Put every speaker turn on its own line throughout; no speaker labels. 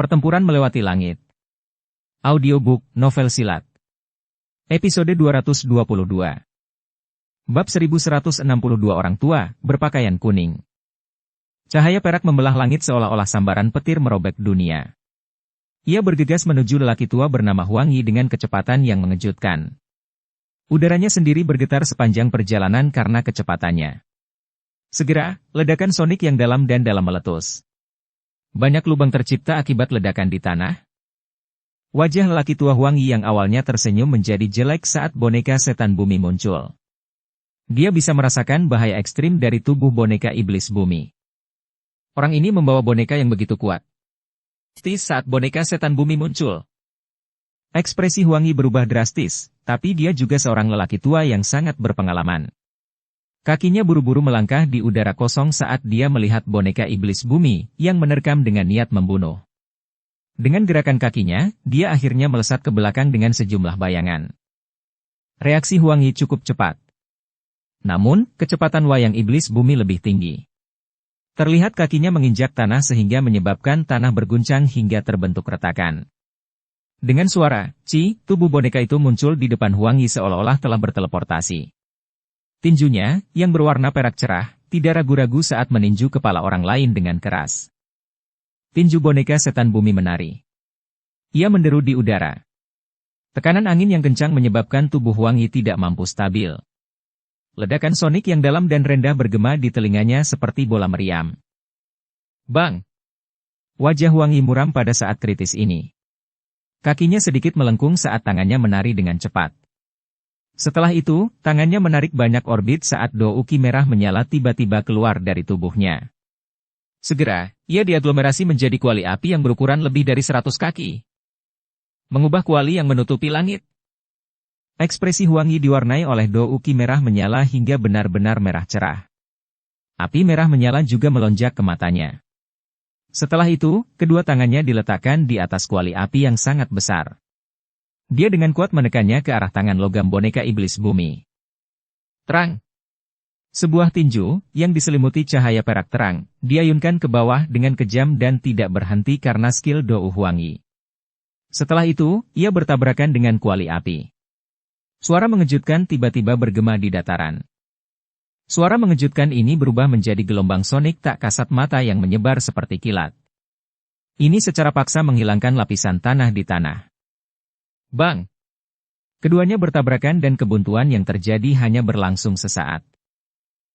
Pertempuran Melewati Langit. Audiobook, novel silat. Episode 222. Bab 1162 Orang Tua, Berpakaian Kuning. Cahaya perak membelah langit seolah-olah sambaran petir merobek dunia. Ia bergegas menuju lelaki tua bernama Huang Yi dengan kecepatan yang mengejutkan. Udaranya sendiri bergetar sepanjang perjalanan karena kecepatannya. Segera, ledakan sonik yang dalam dan dalam meletus. Banyak lubang tercipta akibat ledakan di tanah. Wajah lelaki tua Huang Yi yang awalnya tersenyum menjadi jelek saat boneka setan bumi muncul. Dia bisa merasakan bahaya ekstrim dari tubuh boneka iblis bumi. Orang ini membawa boneka yang begitu kuat. Saat boneka setan bumi muncul, ekspresi Huang Yi berubah drastis, tapi dia juga seorang lelaki tua yang sangat berpengalaman. Kakinya buru-buru melangkah di udara kosong saat dia melihat boneka iblis bumi yang menerkam dengan niat membunuh. Dengan gerakan kakinya, dia akhirnya melesat ke belakang dengan sejumlah bayangan. Reaksi Huang Yi cukup cepat. Namun, kecepatan wayang iblis bumi lebih tinggi. Terlihat kakinya menginjak tanah sehingga menyebabkan tanah berguncang hingga terbentuk retakan. Dengan suara, "Ci", tubuh boneka itu muncul di depan Huang Yi seolah-olah telah berteleportasi. Tinjunya, yang berwarna perak cerah, tidak ragu-ragu saat meninju kepala orang lain dengan keras. Tinju boneka setan bumi menari. Ia menderu di udara. Tekanan angin yang kencang menyebabkan tubuh Huang Yi tidak mampu stabil. Ledakan sonik yang dalam dan rendah bergema di telinganya seperti bola meriam. Bang! Wajah Huang Yi muram pada saat kritis ini. Kakinya sedikit melengkung saat tangannya menari dengan cepat. Setelah itu, tangannya menarik banyak orbit saat douki merah menyala tiba-tiba keluar dari tubuhnya. Segera, ia diaglomerasi menjadi kuali api yang berukuran lebih dari 100 kaki. Mengubah kuali yang menutupi langit. Ekspresi Huang Yi diwarnai oleh douki merah menyala hingga benar-benar merah cerah. Api merah menyala juga melonjak ke matanya. Setelah itu, kedua tangannya diletakkan di atas kuali api yang sangat besar. Dia dengan kuat menekannya ke arah tangan logam boneka iblis bumi. Terang. Sebuah tinju, yang diselimuti cahaya perak terang, diayunkan ke bawah dengan kejam dan tidak berhenti karena skill Dou Huang Yi. Setelah itu, ia bertabrakan dengan kuali api. Suara mengejutkan tiba-tiba bergema di dataran. Suara mengejutkan ini berubah menjadi gelombang sonik tak kasat mata yang menyebar seperti kilat. Ini secara paksa menghilangkan lapisan tanah di tanah. Bang! Keduanya bertabrakan dan kebuntuan yang terjadi hanya berlangsung sesaat.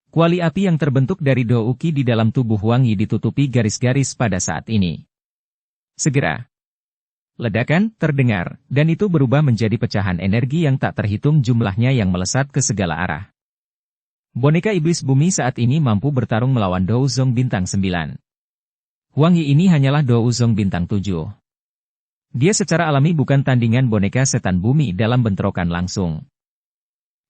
Kuali api yang terbentuk dari douki di dalam tubuh Huang Yi ditutupi garis-garis pada saat ini. Segera. Ledakan terdengar, dan itu berubah menjadi pecahan energi yang tak terhitung jumlahnya yang melesat ke segala arah. Boneka iblis bumi saat ini mampu bertarung melawan Dou Zong bintang 9. Huang Yi ini hanyalah Dou Zong bintang 7. Dia secara alami bukan tandingan boneka setan bumi dalam bentrokan langsung.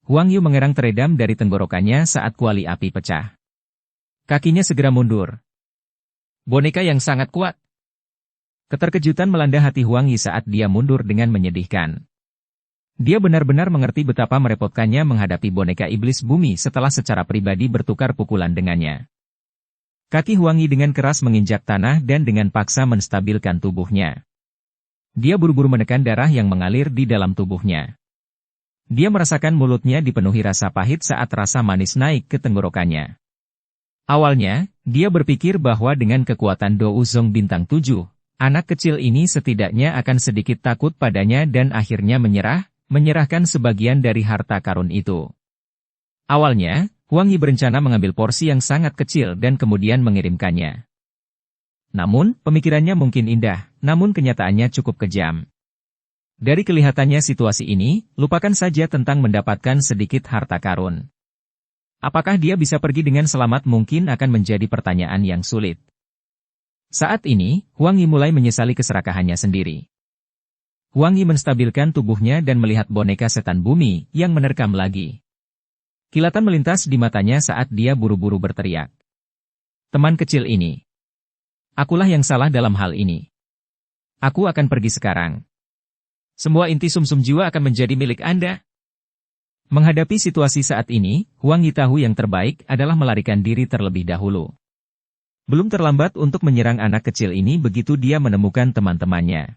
Huang Yi mengerang teredam dari tenggorokannya saat kuali api pecah. Kakinya segera mundur. Boneka yang sangat kuat. Keterkejutan melanda hati Huang Yi saat dia mundur dengan menyedihkan. Dia benar-benar mengerti betapa merepotkannya menghadapi boneka iblis bumi setelah secara pribadi bertukar pukulan dengannya. Kaki Huang Yi dengan keras menginjak tanah dan dengan paksa menstabilkan tubuhnya. Dia buru-buru menekan darah yang mengalir di dalam tubuhnya. Dia merasakan mulutnya dipenuhi rasa pahit saat rasa manis naik ke tenggorokannya. Awalnya, dia berpikir bahwa dengan kekuatan Dou Zong bintang 7, anak kecil ini setidaknya akan sedikit takut padanya dan akhirnya menyerahkan sebagian dari harta karun itu. Awalnya, Huang Yi berencana mengambil porsi yang sangat kecil dan kemudian mengirimkannya. Namun, pemikirannya mungkin indah, namun kenyataannya cukup kejam. Dari kelihatannya situasi ini, lupakan saja tentang mendapatkan sedikit harta karun. Apakah dia bisa pergi dengan selamat mungkin akan menjadi pertanyaan yang sulit. Saat ini, Huang Yi mulai menyesali keserakahannya sendiri. Huang Yi menstabilkan tubuhnya dan melihat boneka setan bumi yang menerkam lagi. Kilatan melintas di matanya saat dia buru-buru berteriak. Teman kecil ini. Akulah yang salah dalam hal ini. Aku akan pergi sekarang. Semua inti sumsum jiwa akan menjadi milik Anda. Menghadapi situasi saat ini, Huang Yi tahu yang terbaik adalah melarikan diri terlebih dahulu. Belum terlambat untuk menyerang anak kecil ini begitu dia menemukan teman-temannya.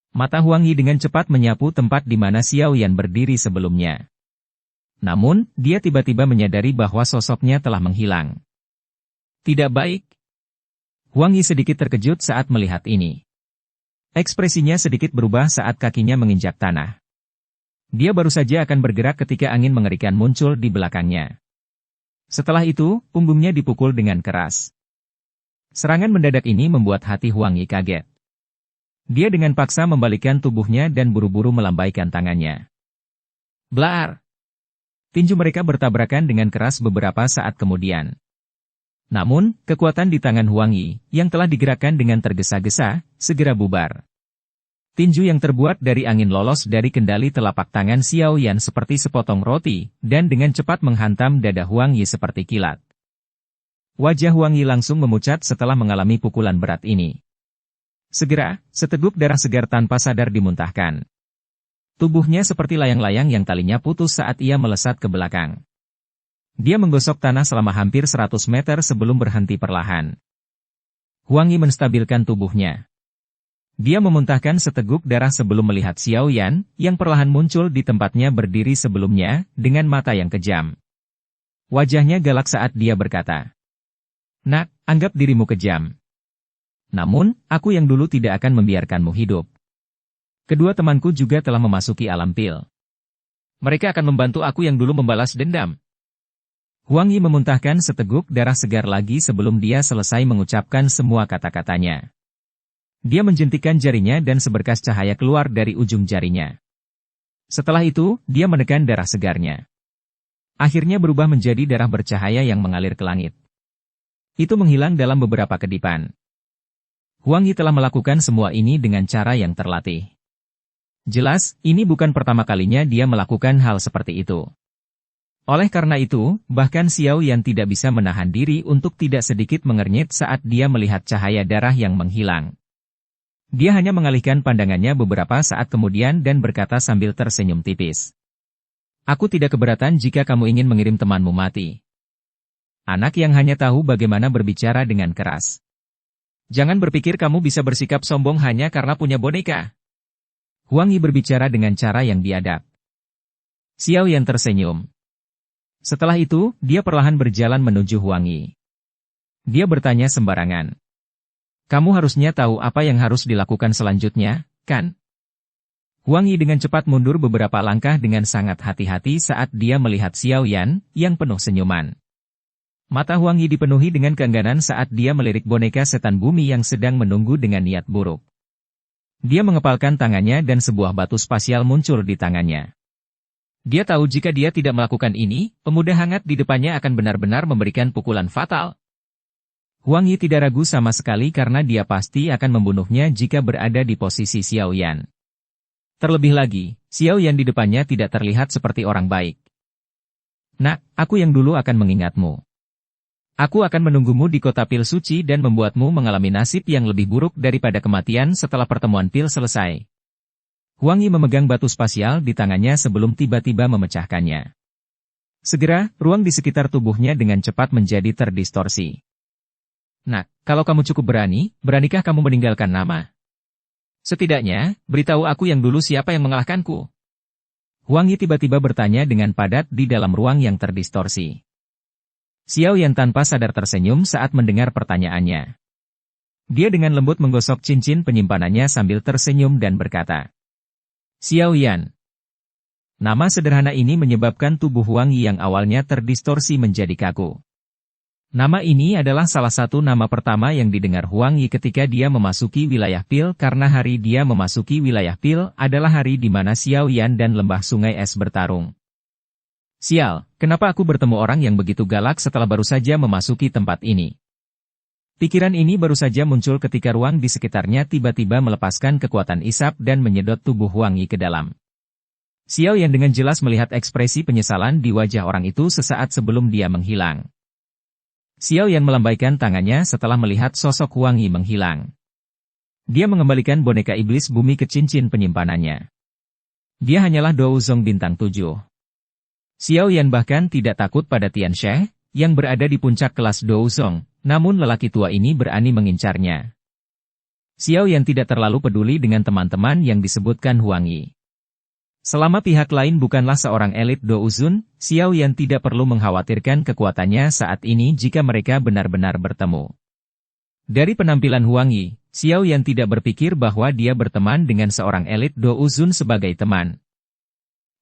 Mata Huang Yi dengan cepat menyapu tempat di mana Xiao Yan berdiri sebelumnya. Namun, dia tiba-tiba menyadari bahwa sosoknya telah menghilang. Tidak baik. Huang Yi sedikit terkejut saat melihat ini. Ekspresinya sedikit berubah saat kakinya menginjak tanah. Dia baru saja akan bergerak ketika angin mengerikan muncul di belakangnya. Setelah itu, punggungnya dipukul dengan keras. Serangan mendadak ini membuat hati Huang Yi kaget. Dia dengan paksa membalikkan tubuhnya dan buru-buru melambaikan tangannya. Blar! Tinju mereka bertabrakan dengan keras beberapa saat kemudian. Namun, kekuatan di tangan Huang Yi, yang telah digerakkan dengan tergesa-gesa, segera bubar. Tinju yang terbuat dari angin lolos dari kendali telapak tangan Xiao Yan seperti sepotong roti, dan dengan cepat menghantam dada Huang Yi seperti kilat. Wajah Huang Yi langsung memucat setelah mengalami pukulan berat ini. Segera, seteguk darah segar tanpa sadar dimuntahkan. Tubuhnya seperti layang-layang yang talinya putus saat ia melesat ke belakang. Dia menggosok tanah selama hampir 100 meter sebelum berhenti perlahan. Huang Yi menstabilkan tubuhnya. Dia memuntahkan seteguk darah sebelum melihat Xiao Yan, yang perlahan muncul di tempatnya berdiri sebelumnya, dengan mata yang kejam. Wajahnya galak saat dia berkata, "Nak, anggap dirimu kejam. Namun, aku yang dulu tidak akan membiarkanmu hidup. Kedua temanku juga telah memasuki alam pil. Mereka akan membantu aku yang dulu membalas dendam." Huang Yi memuntahkan seteguk darah segar lagi sebelum dia selesai mengucapkan semua kata-katanya. Dia menjentikan jarinya dan seberkas cahaya keluar dari ujung jarinya. Setelah itu, dia menekan darah segarnya. Akhirnya berubah menjadi darah bercahaya yang mengalir ke langit. Itu menghilang dalam beberapa kedipan. Huang Yi telah melakukan semua ini dengan cara yang terlatih. Jelas, ini bukan pertama kalinya dia melakukan hal seperti itu. Oleh karena itu, bahkan Xiao Yan tidak bisa menahan diri untuk tidak sedikit mengernyit saat dia melihat cahaya darah yang menghilang. Dia hanya mengalihkan pandangannya beberapa saat kemudian dan berkata sambil tersenyum tipis. "Aku tidak keberatan jika kamu ingin mengirim temanmu mati." Anak yang hanya tahu bagaimana berbicara dengan keras. "Jangan berpikir kamu bisa bersikap sombong hanya karena punya boneka." Huang Yi berbicara dengan cara yang biadab. Xiao Yan tersenyum. Setelah itu, dia perlahan berjalan menuju Huang Yi. Dia bertanya sembarangan. "Kamu harusnya tahu apa yang harus dilakukan selanjutnya, kan?" Huang Yi dengan cepat mundur beberapa langkah dengan sangat hati-hati saat dia melihat Xiao Yan, yang penuh senyuman. Mata Huang Yi dipenuhi dengan keengganan saat dia melirik boneka setan bumi yang sedang menunggu dengan niat buruk. Dia mengepalkan tangannya dan sebuah batu spasial muncul di tangannya. Dia tahu jika dia tidak melakukan ini, pemuda hangat di depannya akan benar-benar memberikan pukulan fatal. Huang Yi tidak ragu sama sekali karena dia pasti akan membunuhnya jika berada di posisi Xiao Yan. Terlebih lagi, Xiao Yan di depannya tidak terlihat seperti orang baik. "Nak, aku yang dulu akan mengingatmu. Aku akan menunggumu di kota pil suci dan membuatmu mengalami nasib yang lebih buruk daripada kematian setelah pertemuan pil selesai." Huang Yi memegang batu spasial di tangannya sebelum tiba-tiba memecahkannya. Segera, ruang di sekitar tubuhnya dengan cepat menjadi terdistorsi. "Nak, kalau kamu cukup berani, beranikah kamu meninggalkan nama? Setidaknya, beritahu aku yang dulu siapa yang mengalahkanku." Huang Yi tiba-tiba bertanya dengan padat di dalam ruang yang terdistorsi. Xiao Yan tanpa sadar tersenyum saat mendengar pertanyaannya. Dia dengan lembut menggosok cincin penyimpanannya sambil tersenyum dan berkata, "Xiao Yan." Nama sederhana ini menyebabkan tubuh Huang Yi yang awalnya terdistorsi menjadi kaku. Nama ini adalah salah satu nama pertama yang didengar Huang Yi ketika dia memasuki wilayah pil karena hari dia memasuki wilayah pil adalah hari di mana Xiao Yan dan lembah sungai es bertarung. "Sial, kenapa aku bertemu orang yang begitu galak setelah baru saja memasuki tempat ini?" Pikiran ini baru saja muncul ketika ruang di sekitarnya tiba-tiba melepaskan kekuatan isap dan menyedot tubuh Huang Yi ke dalam. Xiao Yan dengan jelas melihat ekspresi penyesalan di wajah orang itu sesaat sebelum dia menghilang. Xiao Yan melambaikan tangannya setelah melihat sosok Huang Yi menghilang. Dia mengembalikan boneka iblis bumi ke cincin penyimpanannya. Dia hanyalah Douzong bintang 7. Xiao Yan bahkan tidak takut pada Tian She, yang berada di puncak kelas Douzong, namun lelaki tua ini berani mengincarnya. Xiao Yan tidak terlalu peduli dengan teman-teman yang disebutkan Huang Yi. Selama pihak lain bukanlah seorang elit Douzun, Xiao Yan tidak perlu mengkhawatirkan kekuatannya saat ini jika mereka benar-benar bertemu. Dari penampilan Huang Yi, Xiao Yan tidak berpikir bahwa dia berteman dengan seorang elit Douzun sebagai teman.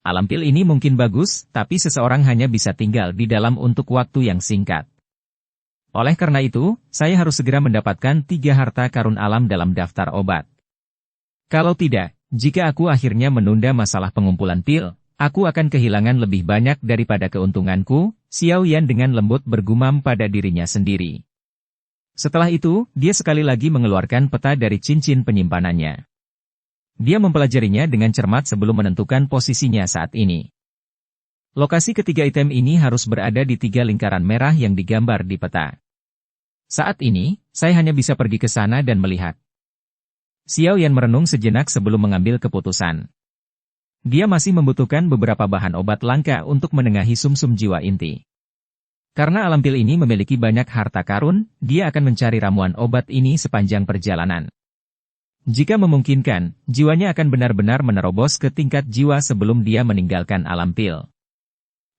Alam pil ini mungkin bagus, tapi seseorang hanya bisa tinggal di dalam untuk waktu yang singkat. Oleh karena itu, saya harus segera mendapatkan 3 harta karun alam dalam daftar obat. Kalau tidak, jika aku akhirnya menunda masalah pengumpulan pil, aku akan kehilangan lebih banyak daripada keuntunganku, Xiao Yan dengan lembut bergumam pada dirinya sendiri. Setelah itu, dia sekali lagi mengeluarkan peta dari cincin penyimpanannya. Dia mempelajarinya dengan cermat sebelum menentukan posisinya saat ini. Lokasi ketiga item ini harus berada di 3 lingkaran merah yang digambar di peta. Saat ini, saya hanya bisa pergi ke sana dan melihat. Xiao Yan merenung sejenak sebelum mengambil keputusan. Dia masih membutuhkan beberapa bahan obat langka untuk menengahi sumsum jiwa inti. Karena alam pil ini memiliki banyak harta karun, dia akan mencari ramuan obat ini sepanjang perjalanan. Jika memungkinkan, jiwanya akan benar-benar menerobos ke tingkat jiwa sebelum dia meninggalkan alam pil.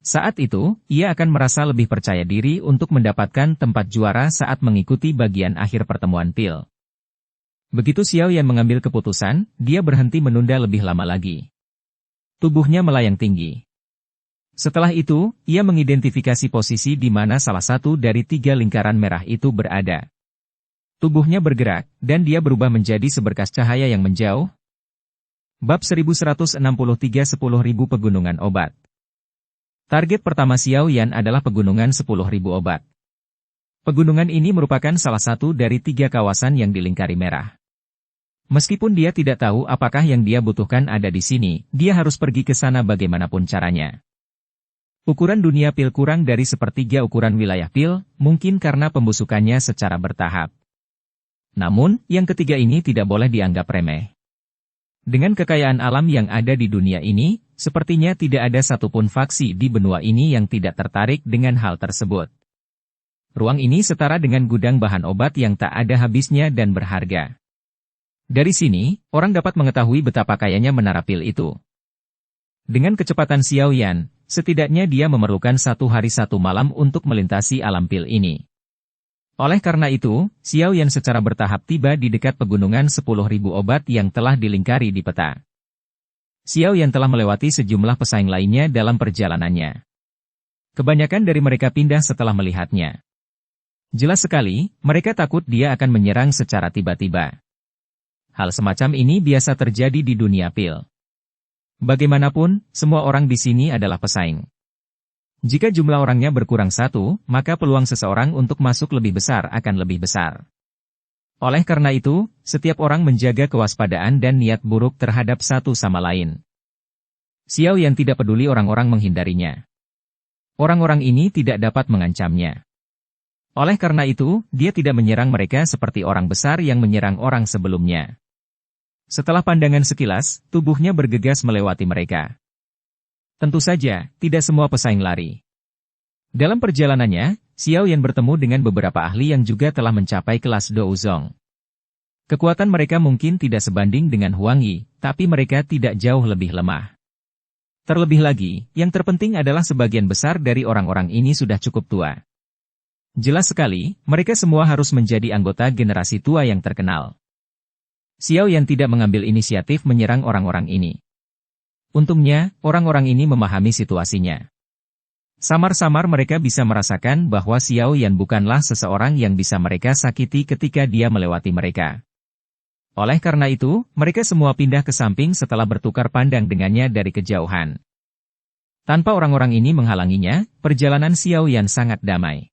Saat itu, ia akan merasa lebih percaya diri untuk mendapatkan tempat juara saat mengikuti bagian akhir pertemuan pil. Begitu Xiao Yan mengambil keputusan, dia berhenti menunda lebih lama lagi. Tubuhnya melayang tinggi. Setelah itu, ia mengidentifikasi posisi di mana salah satu dari 3 lingkaran merah itu berada. Tubuhnya bergerak, dan dia berubah menjadi seberkas cahaya yang menjauh. Bab 1163 10.000 Pegunungan Obat. Target pertama Xiao Yan adalah pegunungan 10.000 obat. Pegunungan ini merupakan salah satu dari 3 kawasan yang dilingkari merah. Meskipun dia tidak tahu apakah yang dia butuhkan ada di sini, dia harus pergi ke sana bagaimanapun caranya. Ukuran dunia pil kurang dari sepertiga ukuran wilayah pil, mungkin karena pembusukannya secara bertahap. Namun, yang ketiga ini tidak boleh dianggap remeh. Dengan kekayaan alam yang ada di dunia ini, sepertinya tidak ada satupun faksi di benua ini yang tidak tertarik dengan hal tersebut. Ruang ini setara dengan gudang bahan obat yang tak ada habisnya dan berharga. Dari sini, orang dapat mengetahui betapa kayanya menara pil itu. Dengan kecepatan Xiao Yan, setidaknya dia memerlukan 1 hari 1 malam untuk melintasi alam pil ini. Oleh karena itu, Xiao Yan secara bertahap tiba di dekat pegunungan 10.000 obat yang telah dilingkari di peta. Xiao Yan telah melewati sejumlah pesaing lainnya dalam perjalanannya. Kebanyakan dari mereka pindah setelah melihatnya. Jelas sekali, mereka takut dia akan menyerang secara tiba-tiba. Hal semacam ini biasa terjadi di dunia pil. Bagaimanapun, semua orang di sini adalah pesaing. Jika jumlah orangnya berkurang 1, maka peluang seseorang untuk masuk lebih besar akan lebih besar. Oleh karena itu, setiap orang menjaga kewaspadaan dan niat buruk terhadap satu sama lain. Xiao Yan tidak peduli orang-orang menghindarinya. Orang-orang ini tidak dapat mengancamnya. Oleh karena itu, dia tidak menyerang mereka seperti orang besar yang menyerang orang sebelumnya. Setelah pandangan sekilas, tubuhnya bergegas melewati mereka. Tentu saja, tidak semua pesaing lari. Dalam perjalanannya, Xiao Yan bertemu dengan beberapa ahli yang juga telah mencapai kelas Douzong. Kekuatan mereka mungkin tidak sebanding dengan Huang Yi, tapi mereka tidak jauh lebih lemah. Terlebih lagi, yang terpenting adalah sebagian besar dari orang-orang ini sudah cukup tua. Jelas sekali, mereka semua harus menjadi anggota generasi tua yang terkenal. Xiao Yan tidak mengambil inisiatif menyerang orang-orang ini. Untungnya, orang-orang ini memahami situasinya. Samar-samar mereka bisa merasakan bahwa Xiao Yan bukanlah seseorang yang bisa mereka sakiti ketika dia melewati mereka. Oleh karena itu, mereka semua pindah ke samping setelah bertukar pandang dengannya dari kejauhan. Tanpa orang-orang ini menghalanginya, perjalanan Xiao Yan sangat damai.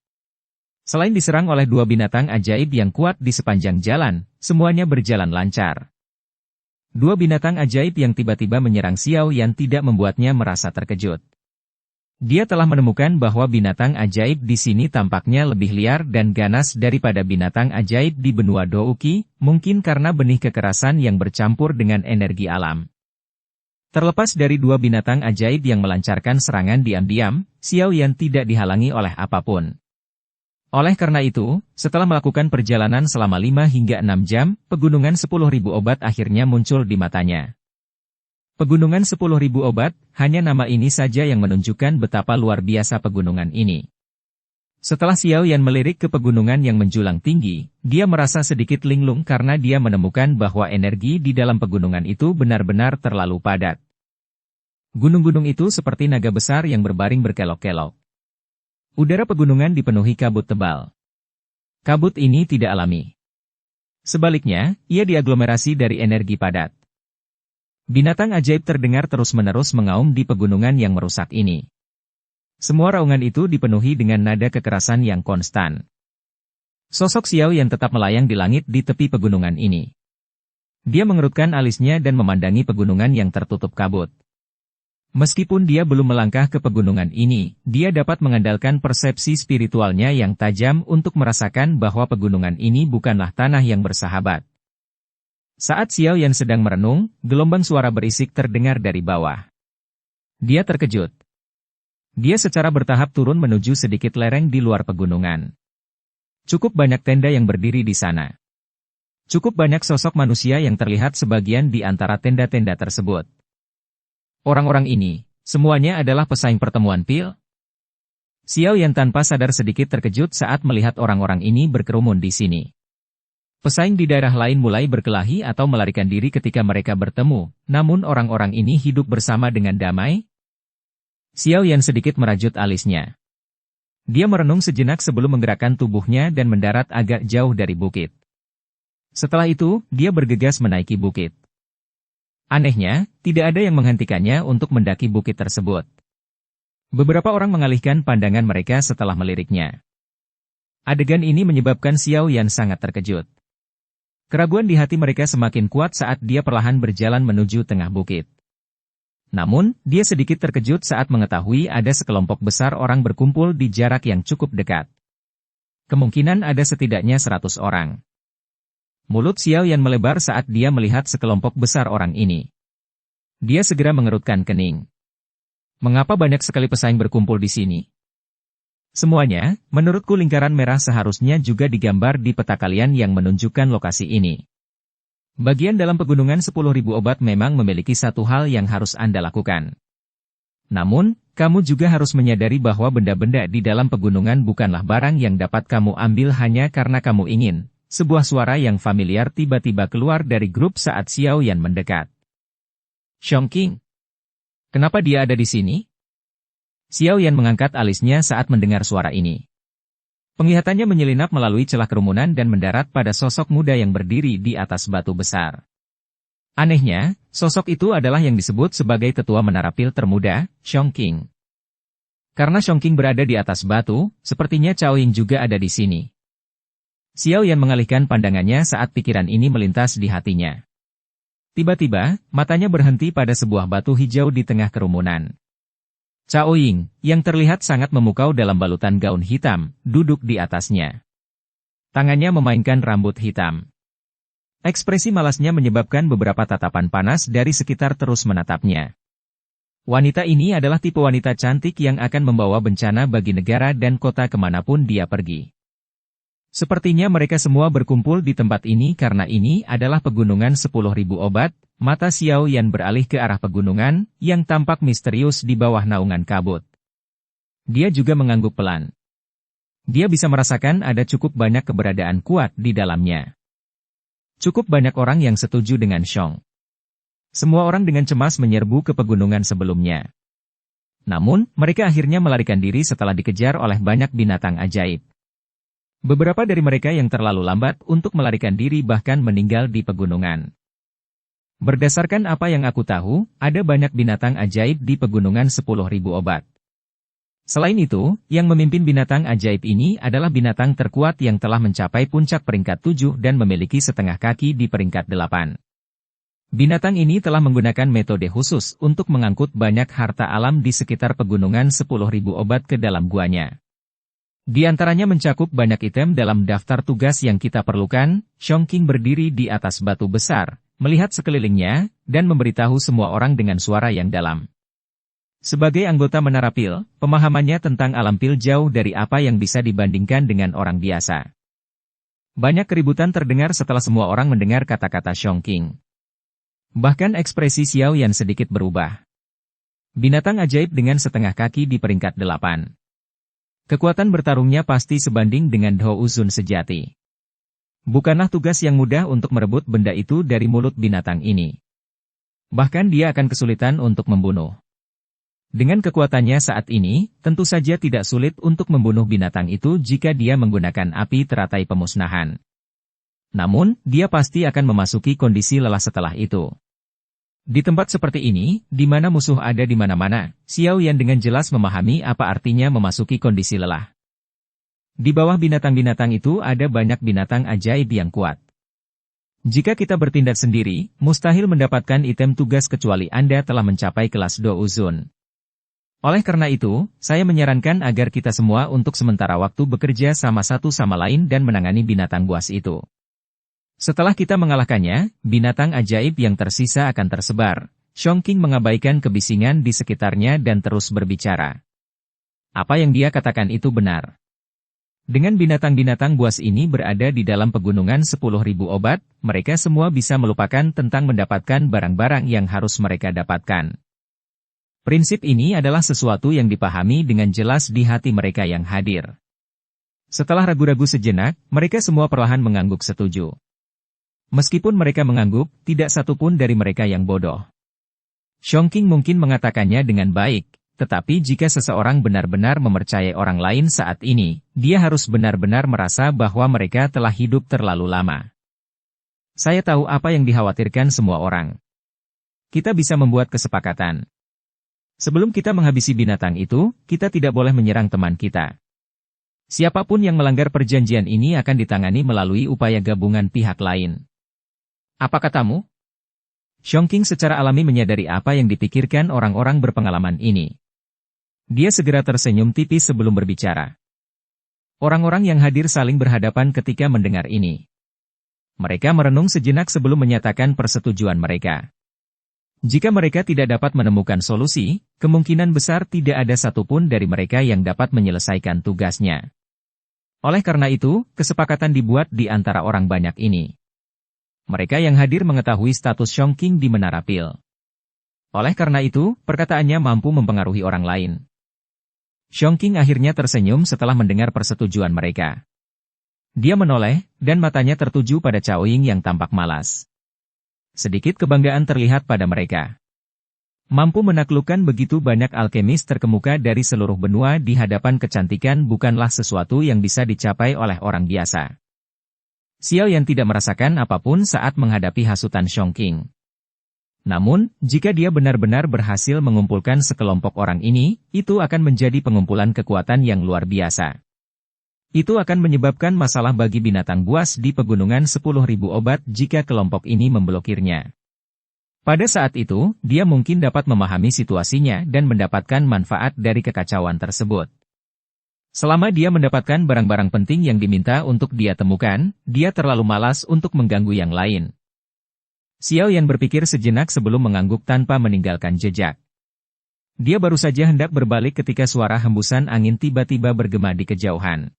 Selain diserang oleh 2 binatang ajaib yang kuat di sepanjang jalan, semuanya berjalan lancar. 2 binatang ajaib yang tiba-tiba menyerang Xiao Yan tidak membuatnya merasa terkejut. Dia telah menemukan bahwa binatang ajaib di sini tampaknya lebih liar dan ganas daripada binatang ajaib di benua Douqi, mungkin karena benih kekerasan yang bercampur dengan energi alam. Terlepas dari 2 binatang ajaib yang melancarkan serangan diam-diam, Xiao Yan tidak dihalangi oleh apapun. Oleh karena itu, setelah melakukan perjalanan selama 5 hingga 6 jam, pegunungan 10.000 obat akhirnya muncul di matanya. Pegunungan 10.000 obat, hanya nama ini saja yang menunjukkan betapa luar biasa pegunungan ini. Setelah Xiao Yan melirik ke pegunungan yang menjulang tinggi, dia merasa sedikit linglung karena dia menemukan bahwa energi di dalam pegunungan itu benar-benar terlalu padat. Gunung-gunung itu seperti naga besar yang berbaring berkelok-kelok. Udara pegunungan dipenuhi kabut tebal. Kabut ini tidak alami. Sebaliknya, ia diaglomerasi dari energi padat. Binatang ajaib terdengar terus-menerus mengaum di pegunungan yang merusak ini. Semua raungan itu dipenuhi dengan nada kekerasan yang konstan. Sosok Xiao Yan tetap melayang di langit di tepi pegunungan ini. Dia mengerutkan alisnya dan memandangi pegunungan yang tertutup kabut. Meskipun dia belum melangkah ke pegunungan ini, dia dapat mengandalkan persepsi spiritualnya yang tajam untuk merasakan bahwa pegunungan ini bukanlah tanah yang bersahabat. Saat Xiao Yan sedang merenung, gelombang suara berisik terdengar dari bawah. Dia terkejut. Dia secara bertahap turun menuju sedikit lereng di luar pegunungan. Cukup banyak tenda yang berdiri di sana. Cukup banyak sosok manusia yang terlihat sebagian di antara tenda-tenda tersebut. Orang-orang ini, semuanya adalah pesaing pertemuan pil? Xiao Yan tanpa sadar sedikit terkejut saat melihat orang-orang ini berkerumun di sini. Pesaing di daerah lain mulai berkelahi atau melarikan diri ketika mereka bertemu, namun orang-orang ini hidup bersama dengan damai? Xiao Yan sedikit merajut alisnya. Dia merenung sejenak sebelum menggerakkan tubuhnya dan mendarat agak jauh dari bukit. Setelah itu, dia bergegas menaiki bukit. Anehnya, tidak ada yang menghentikannya untuk mendaki bukit tersebut. Beberapa orang mengalihkan pandangan mereka setelah meliriknya. Adegan ini menyebabkan Xiao Yan sangat terkejut. Keraguan di hati mereka semakin kuat saat dia perlahan berjalan menuju tengah bukit. Namun, dia sedikit terkejut saat mengetahui ada sekelompok besar orang berkumpul di jarak yang cukup dekat. Kemungkinan ada setidaknya 100 orang. Mulut Xiao Yan melebar saat dia melihat sekelompok besar orang ini. Dia segera mengerutkan kening. Mengapa banyak sekali pesaing berkumpul di sini? Semuanya, menurutku lingkaran merah seharusnya juga digambar di peta kalian yang menunjukkan lokasi ini. Bagian dalam pegunungan 10.000 obat memang memiliki satu hal yang harus Anda lakukan. Namun, kamu juga harus menyadari bahwa benda-benda di dalam pegunungan bukanlah barang yang dapat kamu ambil hanya karena kamu ingin. Sebuah suara yang familiar tiba-tiba keluar dari grup saat Xiao Yan mendekat. Chongqing. Kenapa dia ada di sini? Xiao Yan mengangkat alisnya saat mendengar suara ini. Penglihatannya menyelinap melalui celah kerumunan dan mendarat pada sosok muda yang berdiri di atas batu besar. Anehnya, sosok itu adalah yang disebut sebagai tetua menara pil termuda, Chongqing. Karena Chongqing berada di atas batu, sepertinya Cao Ying juga ada di sini. Xiao Yan mengalihkan pandangannya saat pikiran ini melintas di hatinya. Tiba-tiba, matanya berhenti pada sebuah batu hijau di tengah kerumunan. Cao Ying, yang terlihat sangat memukau dalam balutan gaun hitam, duduk di atasnya. Tangannya memainkan rambut hitam. Ekspresi malasnya menyebabkan beberapa tatapan panas dari sekitar terus menatapnya. Wanita ini adalah tipe wanita cantik yang akan membawa bencana bagi negara dan kota kemanapun dia pergi. Sepertinya mereka semua berkumpul di tempat ini karena ini adalah pegunungan 10.000 obat. Mata Xiao Yan beralih ke arah pegunungan, yang tampak misterius di bawah naungan kabut. Dia juga mengangguk pelan. Dia bisa merasakan ada cukup banyak keberadaan kuat di dalamnya. Cukup banyak orang yang setuju dengan Xiong. Semua orang dengan cemas menyerbu ke pegunungan sebelumnya. Namun, mereka akhirnya melarikan diri setelah dikejar oleh banyak binatang ajaib. Beberapa dari mereka yang terlalu lambat untuk melarikan diri bahkan meninggal di pegunungan. Berdasarkan apa yang aku tahu, ada banyak binatang ajaib di pegunungan 10.000 obat. Selain itu, yang memimpin binatang ajaib ini adalah binatang terkuat yang telah mencapai puncak peringkat 7 dan memiliki setengah kaki di peringkat 8. Binatang ini telah menggunakan metode khusus untuk mengangkut banyak harta alam di sekitar pegunungan 10.000 obat ke dalam guanya. Di antaranya mencakup banyak item dalam daftar tugas yang kita perlukan. Chongqing berdiri di atas batu besar, melihat sekelilingnya, dan memberitahu semua orang dengan suara yang dalam. Sebagai anggota Menara Pil, pemahamannya tentang alam pil jauh dari apa yang bisa dibandingkan dengan orang biasa. Banyak keributan terdengar setelah semua orang mendengar kata-kata Chongqing. Bahkan ekspresi Xiao Yan sedikit berubah. Binatang ajaib dengan setengah kaki di peringkat 8. Kekuatan bertarungnya pasti sebanding dengan Dou Uzun sejati. Bukanlah tugas yang mudah untuk merebut benda itu dari mulut binatang ini. Bahkan dia akan kesulitan untuk membunuh. Dengan kekuatannya saat ini, tentu saja tidak sulit untuk membunuh binatang itu jika dia menggunakan api teratai pemusnahan. Namun, dia pasti akan memasuki kondisi lelah setelah itu. Di tempat seperti ini, di mana musuh ada di mana-mana, Xiao Yan dengan jelas memahami apa artinya memasuki kondisi lelah. Di bawah binatang-binatang itu ada banyak binatang ajaib yang kuat. Jika kita bertindak sendiri, mustahil mendapatkan item tugas kecuali Anda telah mencapai kelas Dou Uzun. Oleh karena itu, saya menyarankan agar kita semua untuk sementara waktu bekerja sama satu sama lain dan menangani binatang buas itu. Setelah kita mengalahkannya, binatang ajaib yang tersisa akan tersebar. Chongqing mengabaikan kebisingan di sekitarnya dan terus berbicara. Apa yang dia katakan itu benar. Dengan binatang-binatang buas ini berada di dalam pegunungan 10.000 obat, mereka semua bisa melupakan tentang mendapatkan barang-barang yang harus mereka dapatkan. Prinsip ini adalah sesuatu yang dipahami dengan jelas di hati mereka yang hadir. Setelah ragu-ragu sejenak, mereka semua perlahan mengangguk setuju. Meskipun mereka mengangguk, tidak satupun dari mereka yang bodoh. Chongqing mungkin mengatakannya dengan baik, tetapi jika seseorang benar-benar mempercayai orang lain saat ini, dia harus benar-benar merasa bahwa mereka telah hidup terlalu lama. Saya tahu apa yang dikhawatirkan semua orang. Kita bisa membuat kesepakatan. Sebelum kita menghabisi binatang itu, kita tidak boleh menyerang teman kita. Siapapun yang melanggar perjanjian ini akan ditangani melalui upaya gabungan pihak lain. Apa katamu? Chongqing secara alami menyadari apa yang dipikirkan orang-orang berpengalaman ini. Dia segera tersenyum tipis sebelum berbicara. Orang-orang yang hadir saling berhadapan ketika mendengar ini. Mereka merenung sejenak sebelum menyatakan persetujuan mereka. Jika mereka tidak dapat menemukan solusi, kemungkinan besar tidak ada satupun dari mereka yang dapat menyelesaikan tugasnya. Oleh karena itu, kesepakatan dibuat di antara orang banyak ini. Mereka yang hadir mengetahui status Chongqing di Menara Pil. Oleh karena itu, perkataannya mampu mempengaruhi orang lain. Chongqing akhirnya tersenyum setelah mendengar persetujuan mereka. Dia menoleh, dan matanya tertuju pada Cao Ying yang tampak malas. Sedikit kebanggaan terlihat pada mereka. Mampu menaklukkan begitu banyak alkemis terkemuka dari seluruh benua di hadapan kecantikan bukanlah sesuatu yang bisa dicapai oleh orang biasa. Xiao Yan tidak merasakan apapun saat menghadapi hasutan Chongqing. Namun, jika dia benar-benar berhasil mengumpulkan sekelompok orang ini, itu akan menjadi pengumpulan kekuatan yang luar biasa. Itu akan menyebabkan masalah bagi binatang buas di pegunungan 10.000 obat jika kelompok ini memblokirnya. Pada saat itu, dia mungkin dapat memahami situasinya dan mendapatkan manfaat dari kekacauan tersebut. Selama dia mendapatkan barang-barang penting yang diminta untuk dia temukan, dia terlalu malas untuk mengganggu yang lain. Xiao Yan berpikir sejenak sebelum mengangguk tanpa meninggalkan jejak. Dia baru saja hendak berbalik ketika suara hembusan angin tiba-tiba bergema di kejauhan.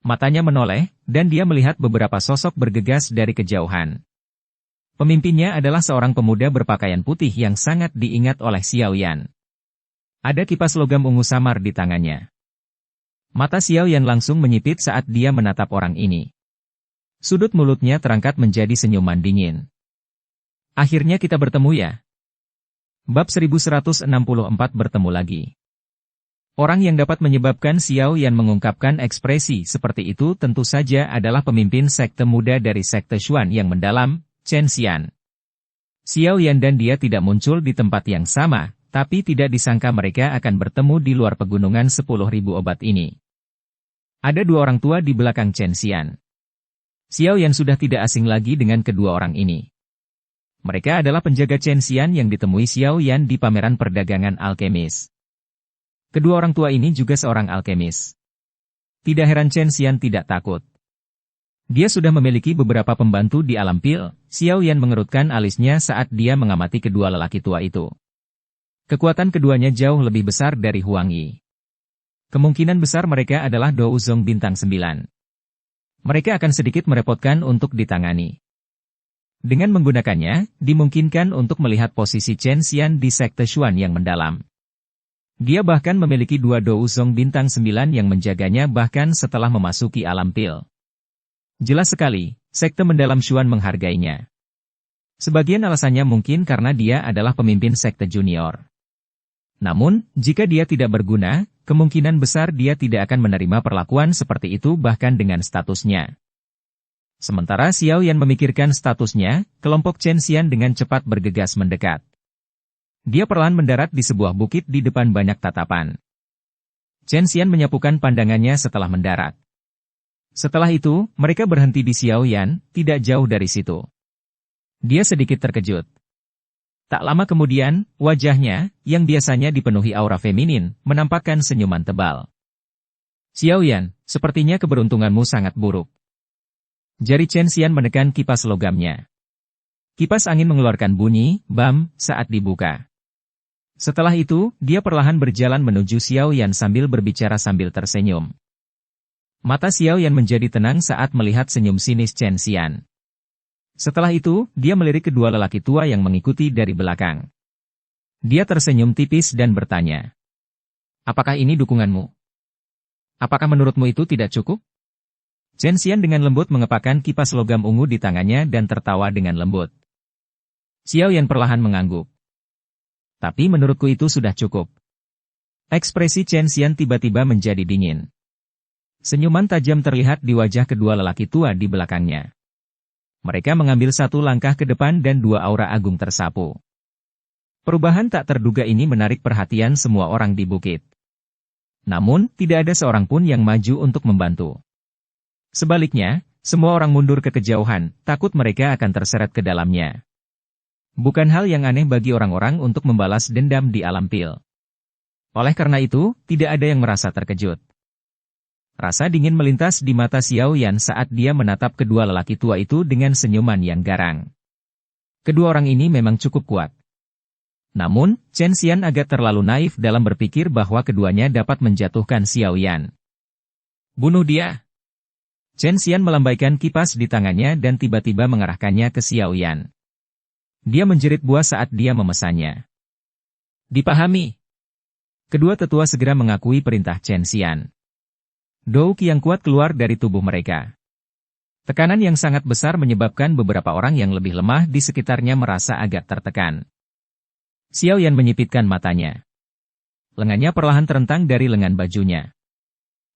Matanya menoleh, dan dia melihat beberapa sosok bergegas dari kejauhan. Pemimpinnya adalah seorang pemuda berpakaian putih yang sangat diingat oleh Xiao Yan. Ada kipas logam ungu samar di tangannya. Mata Xiao Yan langsung menyipit saat dia menatap orang ini. Sudut mulutnya terangkat menjadi senyuman dingin. Akhirnya kita bertemu ya. Bab 1164 bertemu lagi. Orang yang dapat menyebabkan Xiao Yan mengungkapkan ekspresi seperti itu tentu saja adalah pemimpin sekte muda dari sekte Xuan yang mendalam, Chen Xian. Xiao Yan dan dia tidak muncul di tempat yang sama, tapi tidak disangka mereka akan bertemu di luar pegunungan 10.000 obat ini. Ada dua orang tua di belakang Chen Xian. Xiao Yan sudah tidak asing lagi dengan kedua orang ini. Mereka adalah penjaga Chen Xian yang ditemui Xiao Yan di pameran perdagangan alkemis. Kedua orang tua ini juga seorang alkemis. Tidak heran Chen Xian tidak takut. Dia sudah memiliki beberapa pembantu di alam pil. Xiao Yan mengerutkan alisnya saat dia mengamati kedua lelaki tua itu. Kekuatan keduanya jauh lebih besar dari Huang Yi. Kemungkinan besar mereka adalah Dou Zong bintang 9. Mereka akan sedikit merepotkan untuk ditangani. Dengan menggunakannya, dimungkinkan untuk melihat posisi Chen Xian di sekte Xuan yang mendalam. Dia bahkan memiliki 2 Dou Zong bintang 9 yang menjaganya bahkan setelah memasuki alam pil. Jelas sekali, sekte mendalam Xuan menghargainya. Sebagian alasannya mungkin karena dia adalah pemimpin sekte junior. Namun, jika dia tidak berguna, kemungkinan besar dia tidak akan menerima perlakuan seperti itu bahkan dengan statusnya. Sementara Xiao Yan memikirkan statusnya, kelompok Chen Xian dengan cepat bergegas mendekat. Dia perlahan mendarat di sebuah bukit di depan banyak tatapan. Chen Xian menyapukan pandangannya setelah mendarat. Setelah itu, mereka berhenti di Xiao Yan, tidak jauh dari situ. Dia sedikit terkejut. Tak lama kemudian, wajahnya, yang biasanya dipenuhi aura feminin, menampakkan senyuman tebal. Xiao Yan, sepertinya keberuntunganmu sangat buruk. Jari Chen Xian menekan kipas logamnya. Kipas angin mengeluarkan bunyi, bam, saat dibuka. Setelah itu, dia perlahan berjalan menuju Xiao Yan sambil berbicara sambil tersenyum. Mata Xiao Yan menjadi tenang saat melihat senyum sinis Chen Xian. Setelah itu, dia melirik kedua lelaki tua yang mengikuti dari belakang. Dia tersenyum tipis dan bertanya. Apakah ini dukunganmu? Apakah menurutmu itu tidak cukup? Chen Xian dengan lembut mengepakkan kipas logam ungu di tangannya dan tertawa dengan lembut. Xiao Yan perlahan mengangguk. Tapi menurutku itu sudah cukup. Ekspresi Chen Xian tiba-tiba menjadi dingin. Senyuman tajam terlihat di wajah kedua lelaki tua di belakangnya. Mereka mengambil satu langkah ke depan dan 2 aura agung tersapu. Perubahan tak terduga ini menarik perhatian semua orang di bukit. Namun, tidak ada seorang pun yang maju untuk membantu. Sebaliknya, semua orang mundur ke kejauhan, takut mereka akan terseret ke dalamnya. Bukan hal yang aneh bagi orang-orang untuk membalas dendam di alam pil. Oleh karena itu, tidak ada yang merasa terkejut. Rasa dingin melintas di mata Xiao Yan saat dia menatap kedua lelaki tua itu dengan senyuman yang garang. Kedua orang ini memang cukup kuat. Namun, Chen Xian agak terlalu naif dalam berpikir bahwa keduanya dapat menjatuhkan Xiao Yan. Bunuh dia! Chen Xian melambaikan kipas di tangannya dan tiba-tiba mengarahkannya ke Xiao Yan. Dia menjerit buas saat dia memesannya. Dipahami. Kedua tetua segera mengakui perintah Chen Xian. Dou Qi yang kuat keluar dari tubuh mereka. Tekanan yang sangat besar menyebabkan beberapa orang yang lebih lemah di sekitarnya merasa agak tertekan. Xiao Yan menyipitkan matanya. Lengannya perlahan terentang dari lengan bajunya.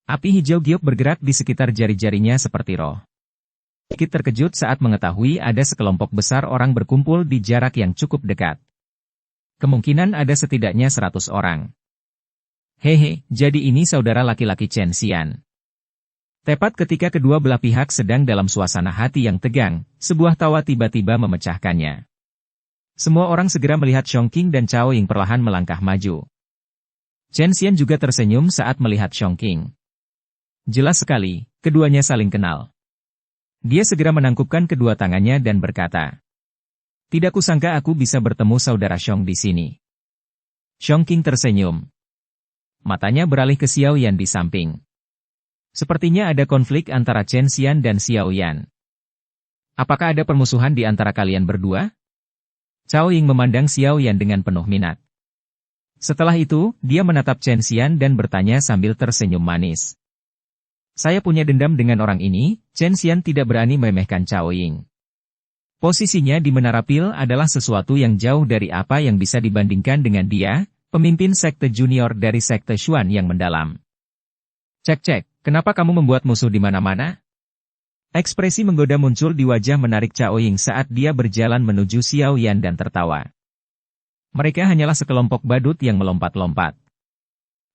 Api hijau giok bergerak di sekitar jari-jarinya seperti roh. Sedikit terkejut saat mengetahui ada sekelompok besar orang berkumpul di jarak yang cukup dekat. Kemungkinan ada setidaknya 100 orang. Hehe, jadi ini saudara laki-laki Chen Xian. Tepat ketika kedua belah pihak sedang dalam suasana hati yang tegang, sebuah tawa tiba-tiba memecahkannya. Semua orang segera melihat Chongqing dan Cao Ying perlahan melangkah maju. Chen Xian juga tersenyum saat melihat Chongqing. Jelas sekali, keduanya saling kenal. Dia segera menangkupkan kedua tangannya dan berkata, "Tidak kusangka aku bisa bertemu saudara Xiong di sini." Chongqing tersenyum. Matanya beralih ke Xiao Yan di samping. Sepertinya ada konflik antara Chen Xian dan Xiao Yan. Apakah ada permusuhan di antara kalian berdua? Cao Ying memandang Xiao Yan dengan penuh minat. Setelah itu, dia menatap Chen Xian dan bertanya sambil tersenyum manis. Saya punya dendam dengan orang ini. Chen Xian tidak berani meremehkan Cao Ying. Posisinya di Menara Pil adalah sesuatu yang jauh dari apa yang bisa dibandingkan dengan dia, pemimpin sekte junior dari sekte Xuan yang mendalam. Cek, kenapa kamu membuat musuh di mana-mana? Ekspresi menggoda muncul di wajah menarik Cao Ying saat dia berjalan menuju Xiao Yan dan tertawa. Mereka hanyalah sekelompok badut yang melompat-lompat.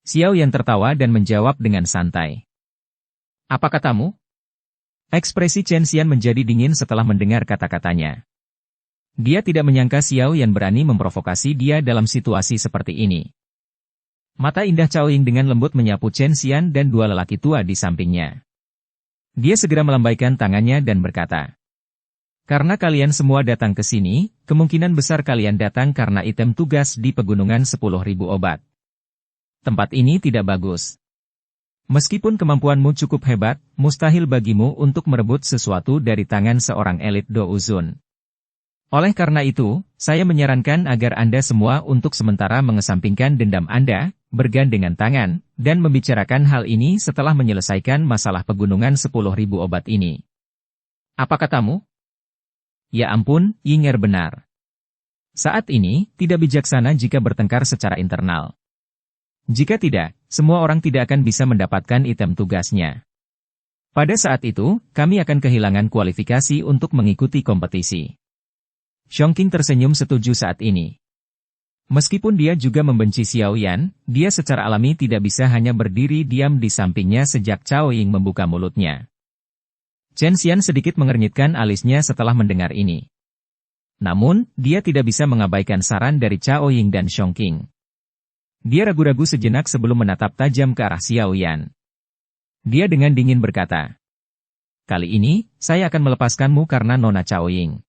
Xiao Yan tertawa dan menjawab dengan santai. Apa katamu? Ekspresi Chen Xian menjadi dingin setelah mendengar kata-katanya. Dia tidak menyangka Xiao Yan berani memprovokasi dia dalam situasi seperti ini. Mata indah Cao Ying dengan lembut menyapu Chen Xian dan 2 lelaki tua di sampingnya. Dia segera melambaikan tangannya dan berkata, Karena kalian semua datang ke sini, kemungkinan besar kalian datang karena item tugas di pegunungan 10.000 obat. Tempat ini tidak bagus. Meskipun kemampuanmu cukup hebat, mustahil bagimu untuk merebut sesuatu dari tangan seorang elit Douzun. Oleh karena itu, saya menyarankan agar Anda semua untuk sementara mengesampingkan dendam Anda, bergandengan tangan, dan membicarakan hal ini setelah menyelesaikan masalah pegunungan 10.000 obat ini. Apa katamu? Ya ampun, Yinger benar. Saat ini, tidak bijaksana jika bertengkar secara internal. Jika tidak, semua orang tidak akan bisa mendapatkan item tugasnya. Pada saat itu, kami akan kehilangan kualifikasi untuk mengikuti kompetisi. Xiongqing tersenyum setuju saat ini. Meskipun dia juga membenci Xiao Yan, dia secara alami tidak bisa hanya berdiri diam di sampingnya sejak Cao Ying membuka mulutnya. Chen Xian sedikit mengernyitkan alisnya setelah mendengar ini. Namun, dia tidak bisa mengabaikan saran dari Cao Ying dan Xiongqing. Dia ragu-ragu sejenak sebelum menatap tajam ke arah Xiao Yan. Dia dengan dingin berkata, "Kali ini, saya akan melepaskanmu karena Nona Cao Ying.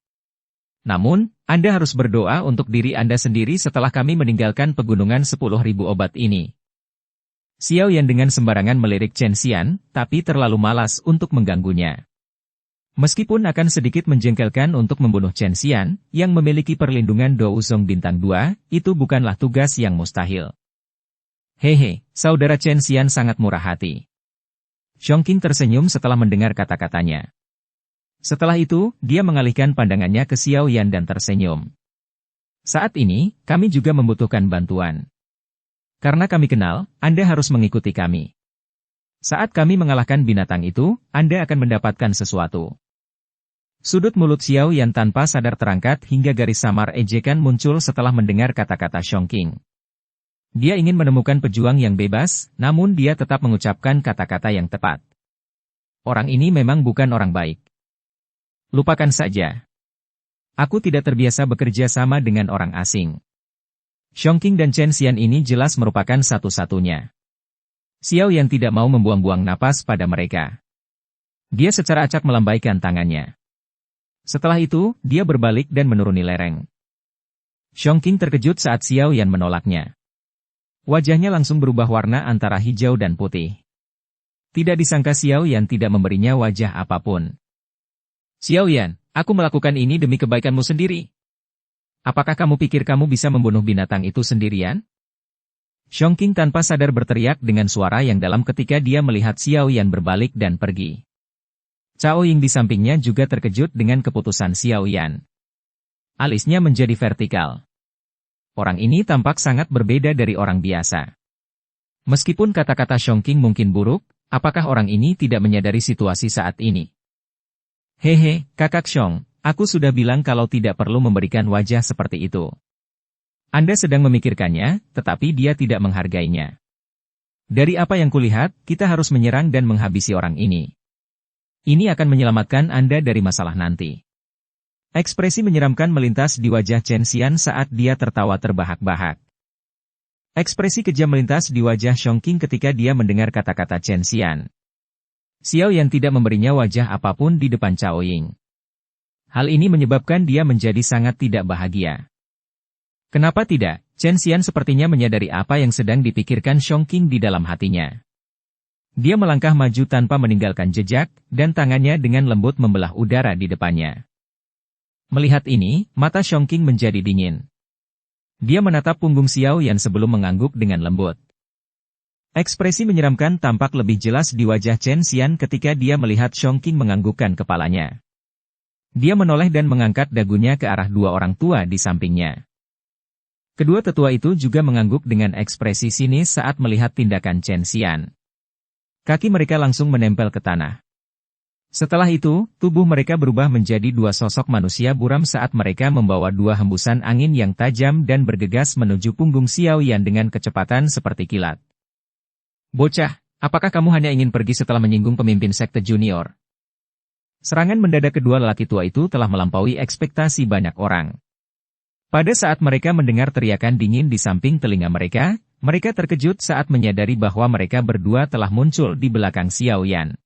Namun, Anda harus berdoa untuk diri Anda sendiri setelah kami meninggalkan pegunungan 10.000 obat ini." Xiao Yan dengan sembarangan melirik Chen Xian, tapi terlalu malas untuk mengganggunya. Meskipun akan sedikit menjengkelkan untuk membunuh Chen Xian, yang memiliki perlindungan Douzong bintang 2, itu bukanlah tugas yang mustahil. Hehe, saudara Chen Xian sangat murah hati. Xiongqing tersenyum setelah mendengar kata-katanya. Setelah itu, dia mengalihkan pandangannya ke Xiao Yan dan tersenyum. Saat ini, kami juga membutuhkan bantuan. Karena kami kenal, Anda harus mengikuti kami. Saat kami mengalahkan binatang itu, Anda akan mendapatkan sesuatu. Sudut mulut Xiao Yan tanpa sadar terangkat hingga garis samar ejekan muncul setelah mendengar kata-kata Xiongqing. Dia ingin menemukan pejuang yang bebas, namun dia tetap mengucapkan kata-kata yang tepat. Orang ini memang bukan orang baik. Lupakan saja. Aku tidak terbiasa bekerja sama dengan orang asing. Xiongqing dan Chen Xian ini jelas merupakan satu-satunya. Xiao Yan tidak mau membuang-buang napas pada mereka. Dia secara acak melambaikan tangannya. Setelah itu, dia berbalik dan menuruni lereng. Xiongqing terkejut saat Xiao Yan menolaknya. Wajahnya langsung berubah warna antara hijau dan putih. Tidak disangka Xiao Yan tidak memberinya wajah apapun. Xiao Yan, aku melakukan ini demi kebaikanmu sendiri. Apakah kamu pikir kamu bisa membunuh binatang itu sendirian? Xiongqing tanpa sadar berteriak dengan suara yang dalam ketika dia melihat Xiao Yan berbalik dan pergi. Cao Ying di sampingnya juga terkejut dengan keputusan Xiao Yan. Alisnya menjadi vertikal. Orang ini tampak sangat berbeda dari orang biasa. Meskipun kata-kata Xiongqing mungkin buruk, apakah orang ini tidak menyadari situasi saat ini? Hehe, kakak Xiong, aku sudah bilang kalau tidak perlu memberikan wajah seperti itu. Anda sedang memikirkannya, tetapi dia tidak menghargainya. Dari apa yang kulihat, kita harus menyerang dan menghabisi orang ini. Ini akan menyelamatkan Anda dari masalah nanti. Ekspresi menyeramkan melintas di wajah Chen Xian saat dia tertawa terbahak-bahak. Ekspresi kejam melintas di wajah Xiongqing ketika dia mendengar kata-kata Chen Xian. Xiao Yan tidak memberinya wajah apapun di depan Cao Ying. Hal ini menyebabkan dia menjadi sangat tidak bahagia. Kenapa tidak? Chen Xian sepertinya menyadari apa yang sedang dipikirkan Xiongqing di dalam hatinya. Dia melangkah maju tanpa meninggalkan jejak, dan tangannya dengan lembut membelah udara di depannya. Melihat ini, mata Xiongqing menjadi dingin. Dia menatap punggung Xiao Yan sebelum mengangguk dengan lembut. Ekspresi menyeramkan tampak lebih jelas di wajah Chen Xian ketika dia melihat Xiongqing menganggukkan kepalanya. Dia menoleh dan mengangkat dagunya ke arah dua orang tua di sampingnya. Kedua tetua itu juga mengangguk dengan ekspresi sinis saat melihat tindakan Chen Xian. Kaki mereka langsung menempel ke tanah. Setelah itu, tubuh mereka berubah menjadi dua sosok manusia buram saat mereka membawa dua hembusan angin yang tajam dan bergegas menuju punggung Xiao Yan dengan kecepatan seperti kilat. Bocah, apakah kamu hanya ingin pergi setelah menyinggung pemimpin sekte junior? Serangan mendadak kedua lelaki tua itu telah melampaui ekspektasi banyak orang. Pada saat mereka mendengar teriakan dingin di samping telinga mereka, mereka terkejut saat menyadari bahwa mereka berdua telah muncul di belakang Xiao Yan.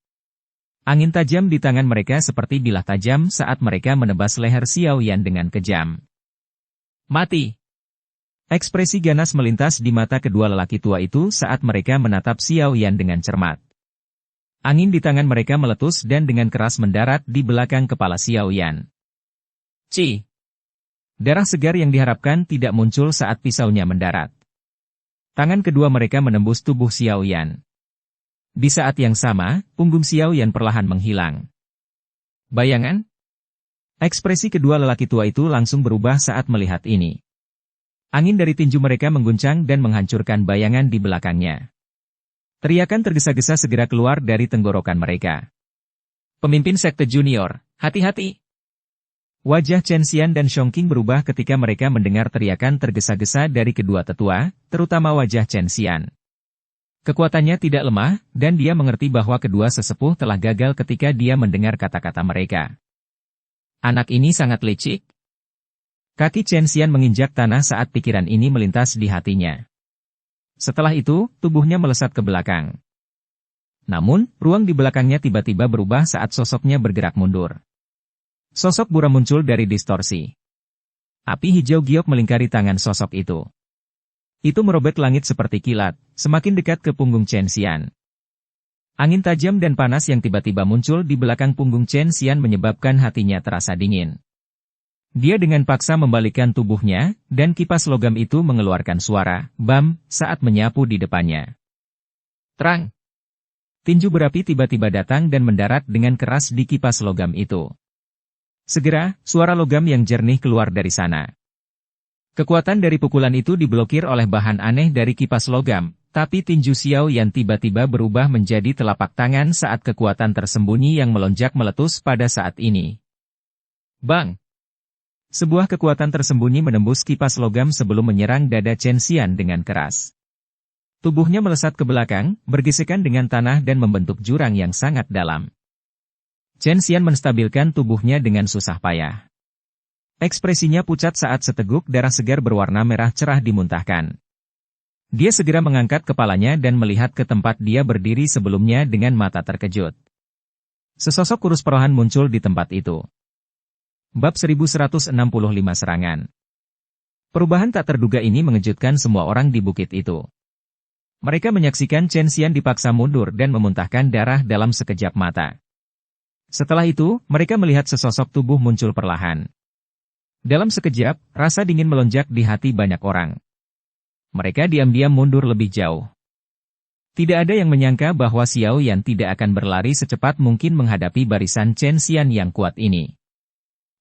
Angin tajam di tangan mereka seperti bilah tajam saat mereka menebas leher Xiao Yan dengan kejam. Mati! Ekspresi ganas melintas di mata kedua lelaki tua itu saat mereka menatap Xiao Yan dengan cermat. Angin di tangan mereka meletus dan dengan keras mendarat di belakang kepala Xiao Yan. Ci! Darah segar yang diharapkan tidak muncul saat pisaunya mendarat. Tangan kedua mereka menembus tubuh Xiao Yan. Di saat yang sama, punggung Xiao Yan perlahan menghilang. Bayangan? Ekspresi kedua lelaki tua itu langsung berubah saat melihat ini. Angin dari tinju mereka mengguncang dan menghancurkan bayangan di belakangnya. Teriakan tergesa-gesa segera keluar dari tenggorokan mereka. Pemimpin sekte junior, hati-hati! Wajah Chen Xian dan Xiong Qing berubah ketika mereka mendengar teriakan tergesa-gesa dari kedua tetua, terutama wajah Chen Xian. Kekuatannya tidak lemah, dan dia mengerti bahwa kedua sesepuh telah gagal ketika dia mendengar kata-kata mereka. Anak ini sangat licik. Kaki Chen Xian menginjak tanah saat pikiran ini melintas di hatinya. Setelah itu, tubuhnya melesat ke belakang. Namun, ruang di belakangnya tiba-tiba berubah saat sosoknya bergerak mundur. Sosok buram muncul dari distorsi. Api hijau giok melingkari tangan sosok itu. Itu merobek langit seperti kilat, semakin dekat ke punggung Chen Xian. Angin tajam dan panas yang tiba-tiba muncul di belakang punggung Chen Xian menyebabkan hatinya terasa dingin. Dia dengan paksa membalikkan tubuhnya, dan kipas logam itu mengeluarkan suara, bam, saat menyapu di depannya. Terang! Tinju berapi tiba-tiba datang dan mendarat dengan keras di kipas logam itu. Segera, suara logam yang jernih keluar dari sana. Kekuatan dari pukulan itu diblokir oleh bahan aneh dari kipas logam, tapi tinju Xiao Yan tiba-tiba berubah menjadi telapak tangan saat kekuatan tersembunyi yang melonjak meletus pada saat ini. Bang! Sebuah kekuatan tersembunyi menembus kipas logam sebelum menyerang dada Chen Xian dengan keras. Tubuhnya melesat ke belakang, bergesekan dengan tanah dan membentuk jurang yang sangat dalam. Chen Xian menstabilkan tubuhnya dengan susah payah. Ekspresinya pucat saat seteguk darah segar berwarna merah cerah dimuntahkan. Dia segera mengangkat kepalanya dan melihat ke tempat dia berdiri sebelumnya dengan mata terkejut. Sesosok kurus perlahan muncul di tempat itu. Bab 1165 Serangan. Perubahan tak terduga ini mengejutkan semua orang di bukit itu. Mereka menyaksikan Chen Xian dipaksa mundur dan memuntahkan darah dalam sekejap mata. Setelah itu, mereka melihat sesosok tubuh muncul perlahan. Dalam sekejap, rasa dingin melonjak di hati banyak orang. Mereka diam-diam mundur lebih jauh. Tidak ada yang menyangka bahwa Xiao Yan tidak akan berlari secepat mungkin menghadapi barisan Chen Xian yang kuat ini.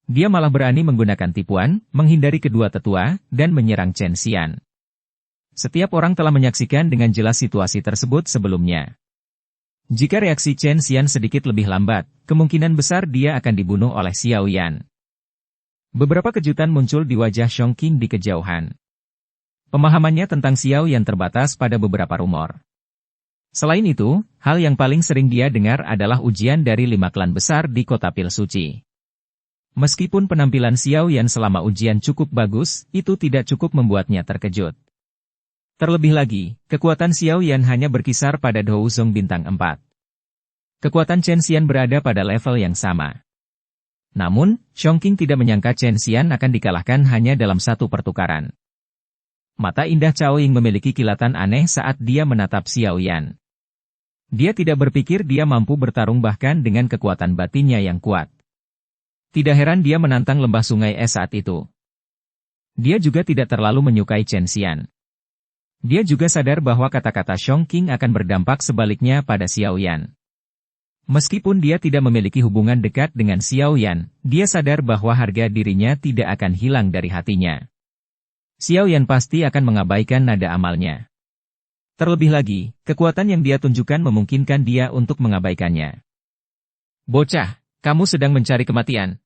Dia malah berani menggunakan tipuan, menghindari kedua tetua, dan menyerang Chen Xian. Setiap orang telah menyaksikan dengan jelas situasi tersebut sebelumnya. Jika reaksi Chen Xian sedikit lebih lambat, kemungkinan besar dia akan dibunuh oleh Xiao Yan. Beberapa kejutan muncul di wajah Xiong Qing di kejauhan. Pemahamannya tentang Xiao Yan terbatas pada beberapa rumor. Selain itu, hal yang paling sering dia dengar adalah ujian dari 5 klan besar di kota Pil Suci. Meskipun penampilan Xiao Yan selama ujian cukup bagus, itu tidak cukup membuatnya terkejut. Terlebih lagi, kekuatan Xiao Yan hanya berkisar pada Douzong bintang 4. Kekuatan Chen Xian berada pada level yang sama. Namun, Xiong Qing tidak menyangka Chen Xian akan dikalahkan hanya dalam satu pertukaran. Mata indah Cao Ying memiliki kilatan aneh saat dia menatap Xiao Yan. Dia tidak berpikir dia mampu bertarung bahkan dengan kekuatan batinnya yang kuat. Tidak heran dia menantang lembah sungai es saat itu. Dia juga tidak terlalu menyukai Chen Xian. Dia juga sadar bahwa kata-kata Xiong Qing akan berdampak sebaliknya pada Xiao Yan. Meskipun dia tidak memiliki hubungan dekat dengan Xiao Yan, dia sadar bahwa harga dirinya tidak akan hilang dari hatinya. Xiao Yan pasti akan mengabaikan nada amalnya. Terlebih lagi, kekuatan yang dia tunjukkan memungkinkan dia untuk mengabaikannya. Bocah, kamu sedang mencari kematian.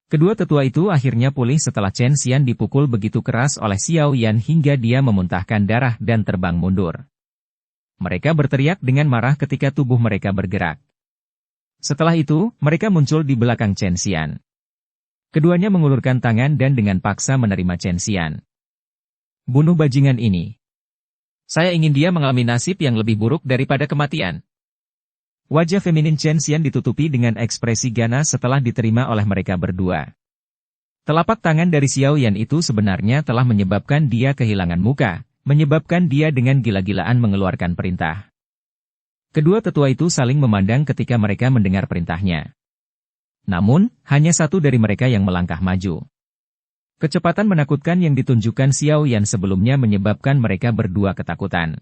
Kedua tetua itu akhirnya pulih setelah Chen Xian dipukul begitu keras oleh Xiao Yan hingga dia memuntahkan darah dan terbang mundur. Mereka berteriak dengan marah ketika tubuh mereka bergerak. Setelah itu, mereka muncul di belakang Chen Xian. Keduanya mengulurkan tangan dan dengan paksa menerima Chen Xian. Bunuh bajingan ini. Saya ingin dia mengalami nasib yang lebih buruk daripada kematian. Wajah feminin Chen Xian ditutupi dengan ekspresi ganas setelah diterima oleh mereka berdua. Telapak tangan dari Xiao Yan itu sebenarnya telah menyebabkan dia kehilangan muka, menyebabkan dia dengan gila-gilaan mengeluarkan perintah. Kedua tetua itu saling memandang ketika mereka mendengar perintahnya. Namun, hanya satu dari mereka yang melangkah maju. Kecepatan menakutkan yang ditunjukkan Xiao Yan sebelumnya menyebabkan mereka berdua ketakutan.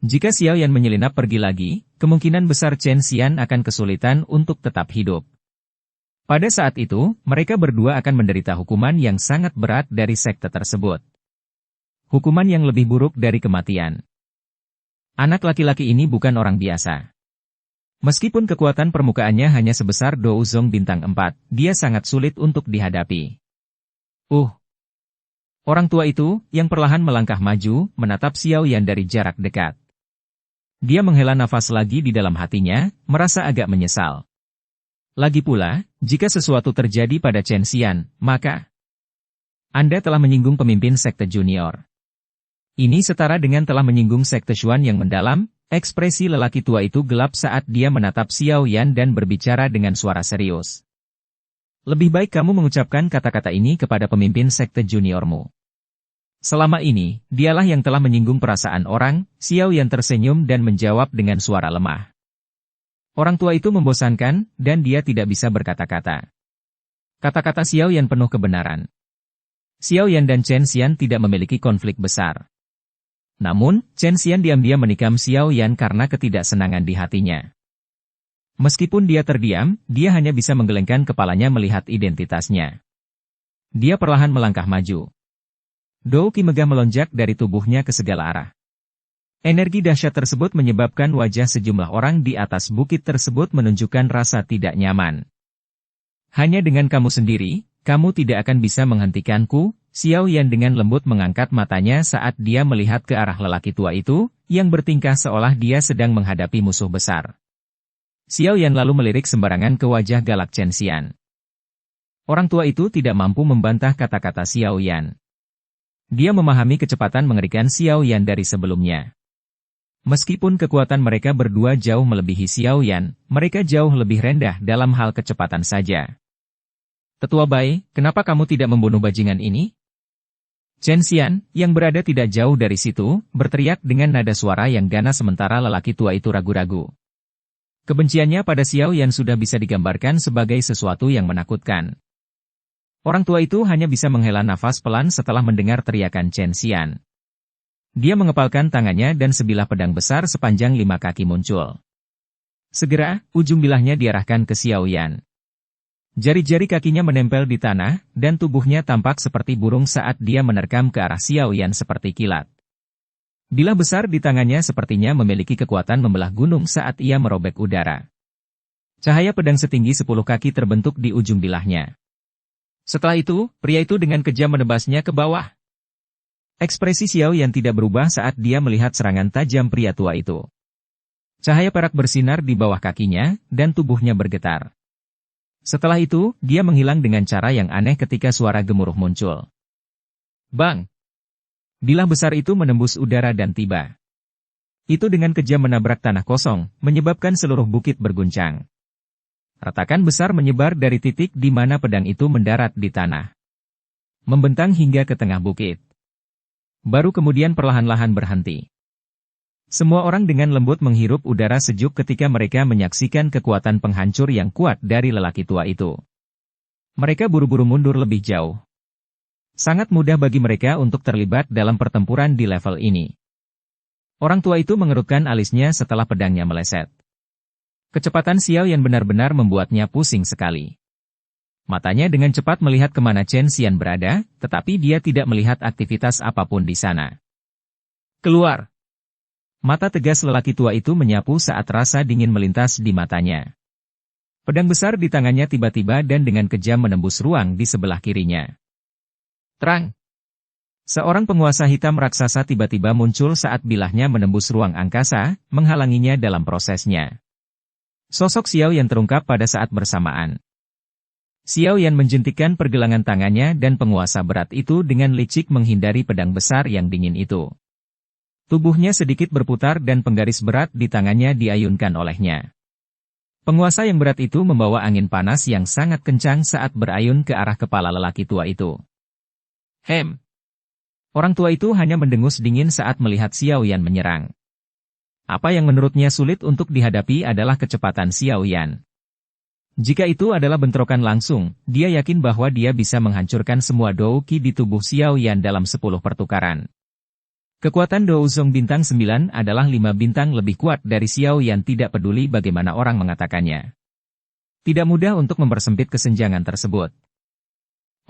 Jika Xiao Yan menyelinap pergi lagi, kemungkinan besar Chen Xian akan kesulitan untuk tetap hidup. Pada saat itu, mereka berdua akan menderita hukuman yang sangat berat dari sekte tersebut. Hukuman yang lebih buruk dari kematian. Anak laki-laki ini bukan orang biasa. Meskipun kekuatan permukaannya hanya sebesar Douzong bintang 4, dia sangat sulit untuk dihadapi. Orang tua itu, yang perlahan melangkah maju, menatap Xiao Yan dari jarak dekat. Dia menghela nafas lagi di dalam hatinya, merasa agak menyesal. Lagi pula, jika sesuatu terjadi pada Chen Xian, maka Anda telah menyinggung pemimpin sekte junior. Ini setara dengan telah menyinggung sekte Xuan yang mendalam. Ekspresi lelaki tua itu gelap saat dia menatap Xiao Yan dan berbicara dengan suara serius. Lebih baik kamu mengucapkan kata-kata ini kepada pemimpin sekte juniormu. Selama ini, dialah yang telah menyinggung perasaan orang. Xiao Yan tersenyum dan menjawab dengan suara lemah. Orang tua itu membosankan, dan dia tidak bisa berkata-kata. Kata-kata Xiao Yan penuh kebenaran. Xiao Yan dan Chen Xian tidak memiliki konflik besar. Namun, Chen Xian diam-diam menikam Xiao Yan karena ketidaksenangan di hatinya. Meskipun dia terdiam, dia hanya bisa menggelengkan kepalanya melihat identitasnya. Dia perlahan melangkah maju. Dou Qi megah melonjak dari tubuhnya ke segala arah. Energi dahsyat tersebut menyebabkan wajah sejumlah orang di atas bukit tersebut menunjukkan rasa tidak nyaman. Hanya dengan kamu sendiri, kamu tidak akan bisa menghentikanku. Xiao Yan dengan lembut mengangkat matanya saat dia melihat ke arah lelaki tua itu, yang bertingkah seolah dia sedang menghadapi musuh besar. Xiao Yan lalu melirik sembarangan ke wajah galak Chen Xian. Orang tua itu tidak mampu membantah kata-kata Xiao Yan. Dia memahami kecepatan mengerikan Xiao Yan dari sebelumnya. Meskipun kekuatan mereka berdua jauh melebihi Xiao Yan, mereka jauh lebih rendah dalam hal kecepatan saja. Tetua Bai, kenapa kamu tidak membunuh bajingan ini? Chen Xian, yang berada tidak jauh dari situ, berteriak dengan nada suara yang ganas sementara lelaki tua itu ragu-ragu. Kebenciannya pada Xiao Yan sudah bisa digambarkan sebagai sesuatu yang menakutkan. Orang tua itu hanya bisa menghela nafas pelan setelah mendengar teriakan Chen Xian. Dia mengepalkan tangannya dan sebilah pedang besar sepanjang 5 kaki muncul. Segera, ujung bilahnya diarahkan ke Xiao Yan. Jari-jari kakinya menempel di tanah, dan tubuhnya tampak seperti burung saat dia menerkam ke arah Xiao Yan seperti kilat. Bilah besar di tangannya sepertinya memiliki kekuatan membelah gunung saat ia merobek udara. Cahaya pedang setinggi 10 kaki terbentuk di ujung bilahnya. Setelah itu, pria itu dengan kejam menebasnya ke bawah. Ekspresi Xiao Yan tidak berubah saat dia melihat serangan tajam pria tua itu. Cahaya perak bersinar di bawah kakinya, dan tubuhnya bergetar. Setelah itu, dia menghilang dengan cara yang aneh ketika suara gemuruh muncul. Bang! Bilah besar itu menembus udara dan tiba. Itu dengan kejam menabrak tanah kosong, menyebabkan seluruh bukit berguncang. Retakan besar menyebar dari titik di mana pedang itu mendarat di tanah. Membentang hingga ke tengah bukit. Baru kemudian perlahan-lahan berhenti. Semua orang dengan lembut menghirup udara sejuk ketika mereka menyaksikan kekuatan penghancur yang kuat dari lelaki tua itu. Mereka buru-buru mundur lebih jauh. Sangat mudah bagi mereka untuk terlibat dalam pertempuran di level ini. Orang tua itu mengerutkan alisnya setelah pedangnya meleset. Kecepatan Xiao Yan benar-benar membuatnya pusing sekali. Matanya dengan cepat melihat kemana Chen Xian berada, tetapi dia tidak melihat aktivitas apapun di sana. Keluar! Mata tegas lelaki tua itu menyapu saat rasa dingin melintas di matanya. Pedang besar di tangannya tiba-tiba dan dengan kejam menembus ruang di sebelah kirinya. Terang! Seorang penguasa hitam raksasa tiba-tiba muncul saat bilahnya menembus ruang angkasa, menghalanginya dalam prosesnya. Sosok Xiao Yan terungkap pada saat bersamaan. Xiao Yan menjentikkan pergelangan tangannya dan penguasa berat itu dengan licik menghindari pedang besar yang dingin itu. Tubuhnya sedikit berputar dan penggaris berat di tangannya diayunkan olehnya. Penguasa yang berat itu membawa angin panas yang sangat kencang saat berayun ke arah kepala lelaki tua itu. Orang tua itu hanya mendengus dingin saat melihat Xiao Yan menyerang. Apa yang menurutnya sulit untuk dihadapi adalah kecepatan Xiao Yan. Jika itu adalah bentrokan langsung, dia yakin bahwa dia bisa menghancurkan semua Dou Qi di tubuh Xiao Yan dalam 10 pertukaran. Kekuatan Dou Zong bintang 9 adalah 5 bintang lebih kuat dari Xiao Yan, tidak peduli bagaimana orang mengatakannya. Tidak mudah untuk mempersempit kesenjangan tersebut.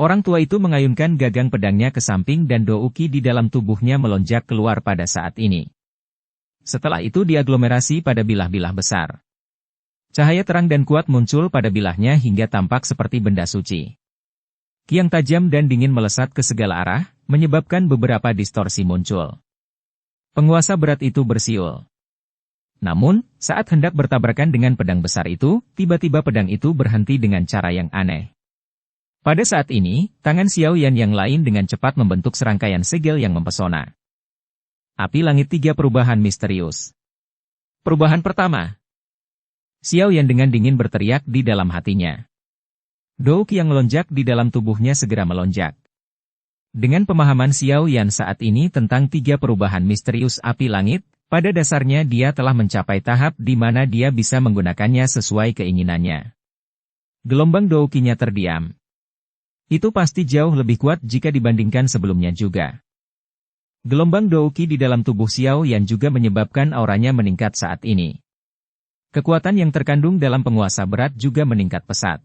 Orang tua itu mengayunkan gagang pedangnya ke samping dan Dou Qi di dalam tubuhnya melonjak keluar pada saat ini. Setelah itu diaglomerasi pada bilah-bilah besar. Cahaya terang dan kuat muncul pada bilahnya hingga tampak seperti benda suci. Kiang tajam dan dingin melesat ke segala arah, menyebabkan beberapa distorsi muncul. Penguasa berat itu bersiul. Namun, saat hendak bertabrakan dengan pedang besar itu, tiba-tiba pedang itu berhenti dengan cara yang aneh. Pada saat ini, tangan Xiao Yan yang lain dengan cepat membentuk serangkaian segel yang mempesona. Api langit 3 perubahan misterius. Perubahan pertama. Xiao Yan dengan dingin berteriak di dalam hatinya. Dou Qi yang melonjak di dalam tubuhnya segera melonjak. Dengan pemahaman Xiao Yan saat ini tentang 3 perubahan misterius api langit, pada dasarnya dia telah mencapai tahap di mana dia bisa menggunakannya sesuai keinginannya. Gelombang Dou Qi-nya terdiam. Itu pasti jauh lebih kuat jika dibandingkan sebelumnya juga. Gelombang Dou Qi di dalam tubuh Xiao Yan juga menyebabkan auranya meningkat saat ini. Kekuatan yang terkandung dalam penguasa berat juga meningkat pesat.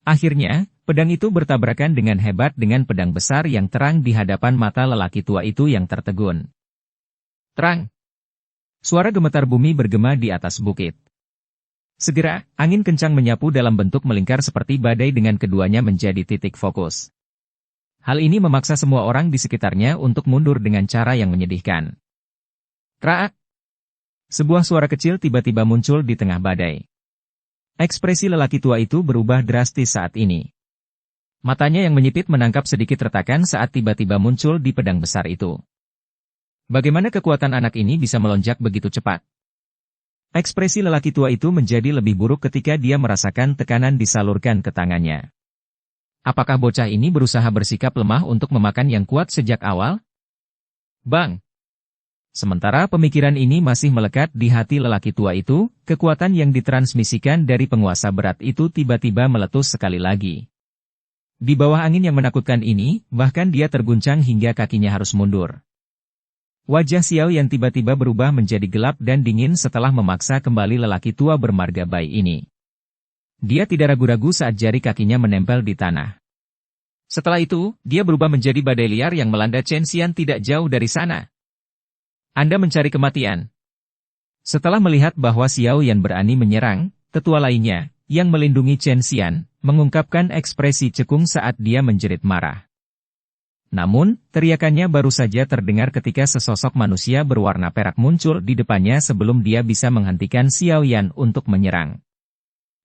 Akhirnya, pedang itu bertabrakan dengan hebat dengan pedang besar yang terang di hadapan mata lelaki tua itu yang tertegun. Terang! Suara gemetar bumi bergema di atas bukit. Segera, angin kencang menyapu dalam bentuk melingkar seperti badai dengan keduanya menjadi titik fokus. Hal ini memaksa semua orang di sekitarnya untuk mundur dengan cara yang menyedihkan. Kraak! Sebuah suara kecil tiba-tiba muncul di tengah badai. Ekspresi lelaki tua itu berubah drastis saat ini. Matanya yang menyipit menangkap sedikit retakan saat tiba-tiba muncul di pedang besar itu. Bagaimana kekuatan anak ini bisa melonjak begitu cepat? Ekspresi lelaki tua itu menjadi lebih buruk ketika dia merasakan tekanan disalurkan ke tangannya. Apakah bocah ini berusaha bersikap lemah untuk memakan yang kuat sejak awal? Bang! Sementara pemikiran ini masih melekat di hati lelaki tua itu, kekuatan yang ditransmisikan dari penguasa berat itu tiba-tiba meletus sekali lagi. Di bawah angin yang menakutkan ini, bahkan dia terguncang hingga kakinya harus mundur. Wajah Xiao yang tiba-tiba berubah menjadi gelap dan dingin setelah memaksa kembali lelaki tua bermarga baik ini. Dia tidak ragu-ragu saat jari kakinya menempel di tanah. Setelah itu, dia berubah menjadi badai liar yang melanda Chen Xian tidak jauh dari sana. Anda mencari kematian. Setelah melihat bahwa Xiao Yan berani menyerang, tetua lainnya, yang melindungi Chen Xian, mengungkapkan ekspresi cekung saat dia menjerit marah. Namun, teriakannya baru saja terdengar ketika sesosok manusia berwarna perak muncul di depannya sebelum dia bisa menghentikan Xiao Yan untuk menyerang.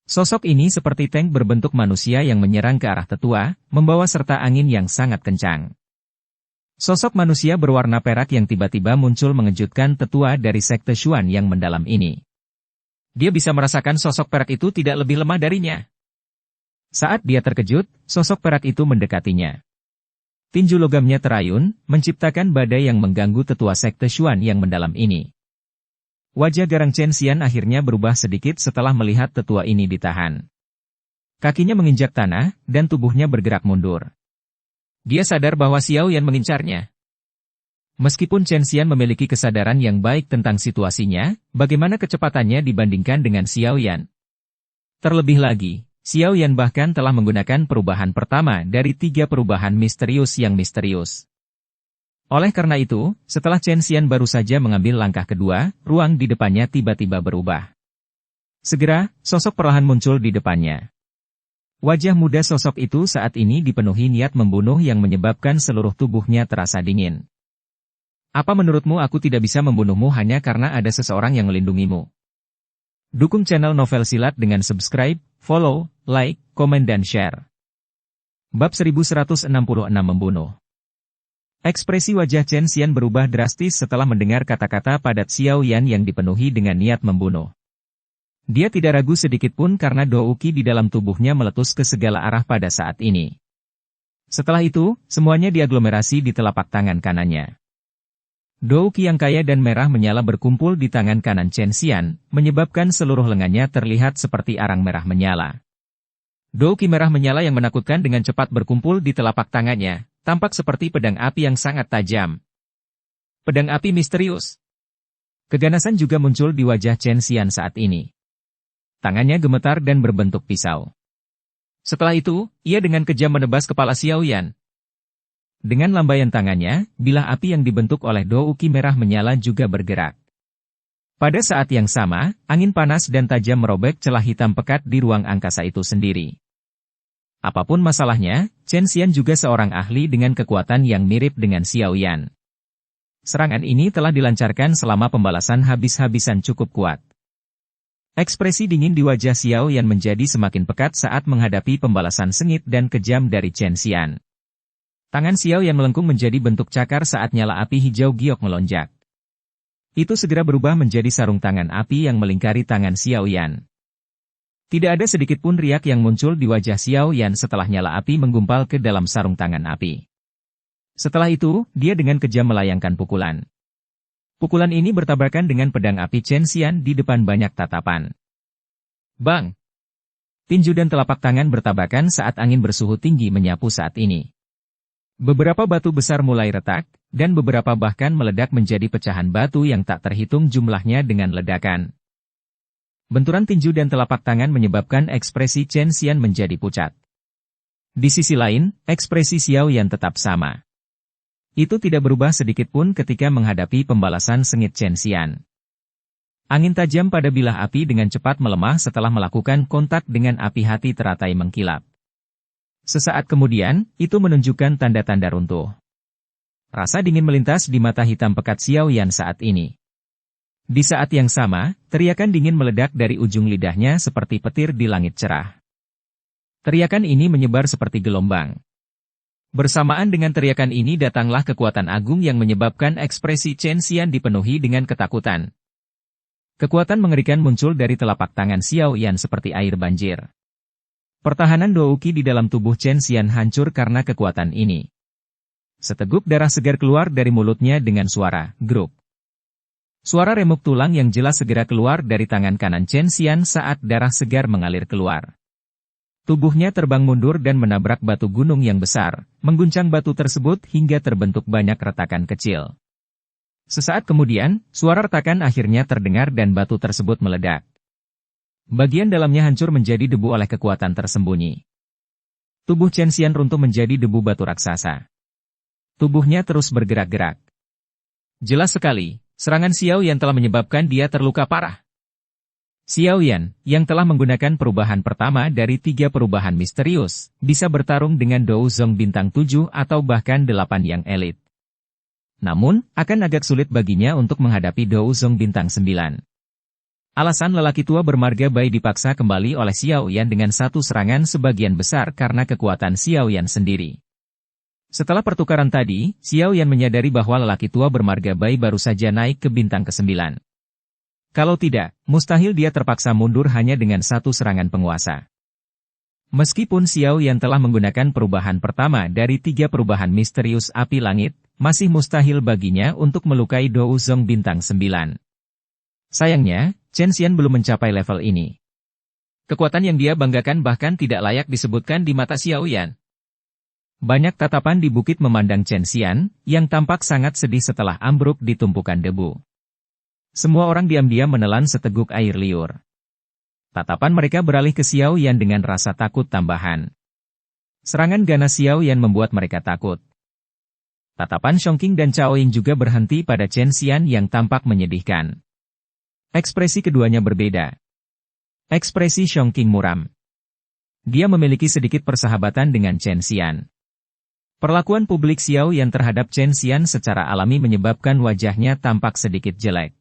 Sosok ini seperti tank berbentuk manusia yang menyerang ke arah tetua, membawa serta angin yang sangat kencang. Sosok manusia berwarna perak yang tiba-tiba muncul mengejutkan tetua dari sekte Xuan yang mendalam ini. Dia bisa merasakan sosok perak itu tidak lebih lemah darinya. Saat dia terkejut, sosok perak itu mendekatinya. Tinju logamnya terayun, menciptakan badai yang mengganggu tetua sekte Xuan yang mendalam ini. Wajah garang Chen Xian akhirnya berubah sedikit setelah melihat tetua ini ditahan. Kakinya menginjak tanah, dan tubuhnya bergerak mundur. Dia sadar bahwa Xiao Yan mengincarnya. Meskipun Chen Xian memiliki kesadaran yang baik tentang situasinya, bagaimana kecepatannya dibandingkan dengan Xiao Yan? Terlebih lagi, Xiao Yan bahkan telah menggunakan perubahan pertama dari 3 perubahan misterius yang misterius. Oleh karena itu, setelah Chen Xian baru saja mengambil langkah kedua, ruang di depannya tiba-tiba berubah. Segera, sosok perlahan muncul di depannya. Wajah muda sosok itu saat ini dipenuhi niat membunuh yang menyebabkan seluruh tubuhnya terasa dingin. Apa menurutmu aku tidak bisa membunuhmu hanya karena ada seseorang yang melindungimu? Dukung channel Novel Silat dengan subscribe, follow, like, komen dan share. Bab 1166 Membunuh. Ekspresi wajah Chen Xian berubah drastis setelah mendengar kata-kata padat Xiao Yan yang dipenuhi dengan niat membunuh. Dia tidak ragu sedikitpun karena Douki di dalam tubuhnya meletus ke segala arah pada saat ini. Setelah itu, semuanya diaglomerasi di telapak tangan kanannya. Douki yang kaya dan merah menyala berkumpul di tangan kanan Chen Xian, menyebabkan seluruh lengannya terlihat seperti arang merah menyala. Douki merah menyala yang menakutkan dengan cepat berkumpul di telapak tangannya, tampak seperti pedang api yang sangat tajam. Pedang api misterius. Keganasan juga muncul di wajah Chen Xian saat ini. Tangannya gemetar dan berbentuk pisau. Setelah itu, ia dengan kejam menebas kepala Xiao Yan. Dengan lambaian tangannya, bilah api yang dibentuk oleh Douki merah menyala juga bergerak. Pada saat yang sama, angin panas dan tajam merobek celah hitam pekat di ruang angkasa itu sendiri. Apapun masalahnya, Chen Xian juga seorang ahli dengan kekuatan yang mirip dengan Xiao Yan. Serangan ini telah dilancarkan selama pembalasan habis-habisan cukup kuat. Ekspresi dingin di wajah Xiao Yan menjadi semakin pekat saat menghadapi pembalasan sengit dan kejam dari Chen Xian. Tangan Xiao Yan melengkung menjadi bentuk cakar saat nyala api hijau giok melonjak. Itu segera berubah menjadi sarung tangan api yang melingkari tangan Xiao Yan. Tidak ada sedikit pun riak yang muncul di wajah Xiao Yan setelah nyala api menggumpal ke dalam sarung tangan api. Setelah itu, dia dengan kejam melayangkan pukulan. Pukulan ini bertabrakan dengan pedang api Chen Xian di depan banyak tatapan. Bang! Tinju dan telapak tangan bertabrakan saat angin bersuhu tinggi menyapu saat ini. Beberapa batu besar mulai retak, dan beberapa bahkan meledak menjadi pecahan batu yang tak terhitung jumlahnya dengan ledakan. Benturan tinju dan telapak tangan menyebabkan ekspresi Chen Xian menjadi pucat. Di sisi lain, ekspresi Xiao Yan tetap sama. Itu tidak berubah sedikitpun ketika menghadapi pembalasan sengit Chen Xian. Angin tajam pada bilah api dengan cepat melemah setelah melakukan kontak dengan api hati teratai mengkilap. Sesaat kemudian, itu menunjukkan tanda-tanda runtuh. Rasa dingin melintas di mata hitam pekat Xiao Yan saat ini. Di saat yang sama, teriakan dingin meledak dari ujung lidahnya seperti petir di langit cerah. Teriakan ini menyebar seperti gelombang. Bersamaan dengan teriakan ini datanglah kekuatan agung yang menyebabkan ekspresi Chen Xian dipenuhi dengan ketakutan. Kekuatan mengerikan muncul dari telapak tangan Xiao Yan seperti air banjir. Pertahanan Douki di dalam tubuh Chen Xian hancur karena kekuatan ini. Seteguk darah segar keluar dari mulutnya dengan suara grup. Suara remuk tulang yang jelas segera keluar dari tangan kanan Chen Xian saat darah segar mengalir keluar. Tubuhnya terbang mundur dan menabrak batu gunung yang besar, mengguncang batu tersebut hingga terbentuk banyak retakan kecil. Sesaat kemudian, suara retakan akhirnya terdengar dan batu tersebut meledak. Bagian dalamnya hancur menjadi debu oleh kekuatan tersembunyi. Tubuh Chen Xian runtuh menjadi debu batu raksasa. Tubuhnya terus bergerak-gerak. Jelas sekali. Serangan Xiao Yan telah menyebabkan dia terluka parah. Xiao Yan, yang telah menggunakan perubahan pertama dari 3 perubahan misterius, bisa bertarung dengan Dou Zong bintang 7 atau bahkan 8 yang elit. Namun, akan agak sulit baginya untuk menghadapi Dou Zong bintang 9. Alasan lelaki tua bermarga bayi dipaksa kembali oleh Xiao Yan dengan satu serangan sebagian besar karena kekuatan Xiao Yan sendiri. Setelah pertukaran tadi, Xiao Yan menyadari bahwa lelaki tua bermarga bayi baru saja naik ke bintang ke-9. Kalau tidak, mustahil dia terpaksa mundur hanya dengan satu serangan penguasa. Meskipun Xiao Yan telah menggunakan perubahan pertama dari 3 perubahan misterius api langit, masih mustahil baginya untuk melukai Dou Zong bintang 9. Sayangnya, Chen Xian belum mencapai level ini. Kekuatan yang dia banggakan bahkan tidak layak disebutkan di mata Xiao Yan. Banyak tatapan di bukit memandang Chen Xian, yang tampak sangat sedih setelah ambruk di tumpukan debu. Semua orang diam-diam menelan seteguk air liur. Tatapan mereka beralih ke Xiao Yan dengan rasa takut tambahan. Serangan ganas Xiao Yan membuat mereka takut. Tatapan Shongqing dan Chaoying juga berhenti pada Chen Xian yang tampak menyedihkan. Ekspresi keduanya berbeda. Ekspresi Shongqing muram. Dia memiliki sedikit persahabatan dengan Chen Xian. Perlakuan publik Xiao Yan terhadap Chen Xian secara alami menyebabkan wajahnya tampak sedikit jelek.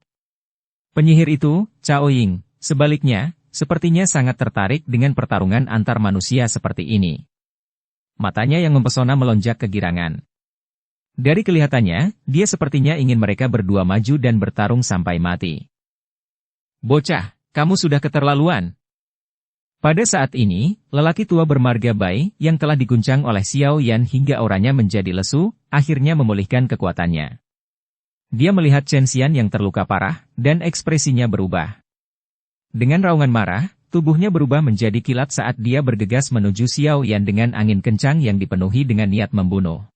Penyihir itu, Chaoying, sebaliknya, sepertinya sangat tertarik dengan pertarungan antar manusia seperti ini. Matanya yang mempesona melonjak kegirangan. Dari kelihatannya, dia sepertinya ingin mereka berdua maju dan bertarung sampai mati. Bocah, kamu sudah keterlaluan. Pada saat ini, lelaki tua bermarga Bai yang telah diguncang oleh Xiao Yan hingga auranya menjadi lesu, akhirnya memulihkan kekuatannya. Dia melihat Chen Xian yang terluka parah, dan ekspresinya berubah. Dengan raungan marah, tubuhnya berubah menjadi kilat saat dia bergegas menuju Xiao Yan dengan angin kencang yang dipenuhi dengan niat membunuh.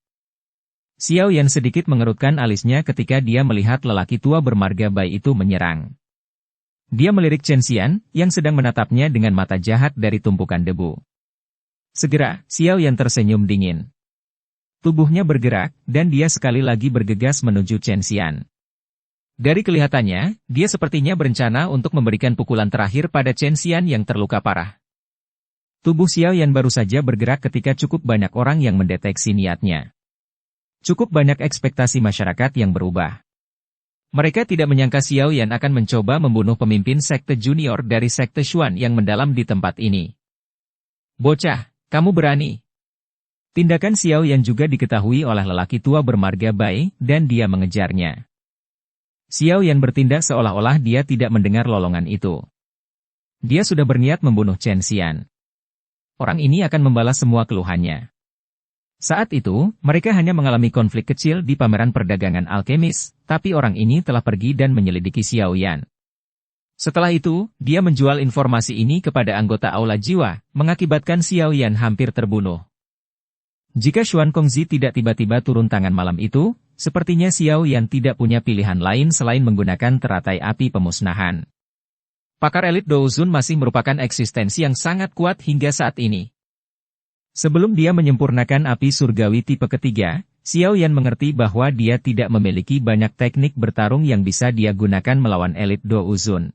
Xiao Yan sedikit mengerutkan alisnya ketika dia melihat lelaki tua bermarga Bai itu menyerang. Dia melirik Chen Xian, yang sedang menatapnya dengan mata jahat dari tumpukan debu. Segera, Xiao Yan tersenyum dingin. Tubuhnya bergerak, dan dia sekali lagi bergegas menuju Chen Xian. Dari kelihatannya, dia sepertinya berencana untuk memberikan pukulan terakhir pada Chen Xian yang terluka parah. Tubuh Xiao Yan baru saja bergerak ketika cukup banyak orang yang mendeteksi niatnya. Cukup banyak ekspektasi masyarakat yang berubah. Mereka tidak menyangka Xiao Yan akan mencoba membunuh pemimpin sekte junior dari sekte Xuan yang mendalam di tempat ini. Bocah, kamu berani. Tindakan Xiao Yan juga diketahui oleh lelaki tua bermarga Bai, dan dia mengejarnya. Xiao Yan bertindak seolah-olah dia tidak mendengar lolongan itu. Dia sudah berniat membunuh Chen Xian. Orang ini akan membalas semua keluhannya. Saat itu, mereka hanya mengalami konflik kecil di pameran perdagangan alkemis, tapi orang ini telah pergi dan menyelidiki Xiao Yan. Setelah itu, dia menjual informasi ini kepada anggota Aula Jiwa, mengakibatkan Xiao Yan hampir terbunuh. Jika Xuan Kongzi tidak tiba-tiba turun tangan malam itu, sepertinya Xiao Yan tidak punya pilihan lain selain menggunakan teratai api pemusnahan. Pakar elit Douzun masih merupakan eksistensi yang sangat kuat hingga saat ini. Sebelum dia menyempurnakan api surgawi tipe ketiga, Xiao Yan mengerti bahwa dia tidak memiliki banyak teknik bertarung yang bisa dia gunakan melawan elit Douzun.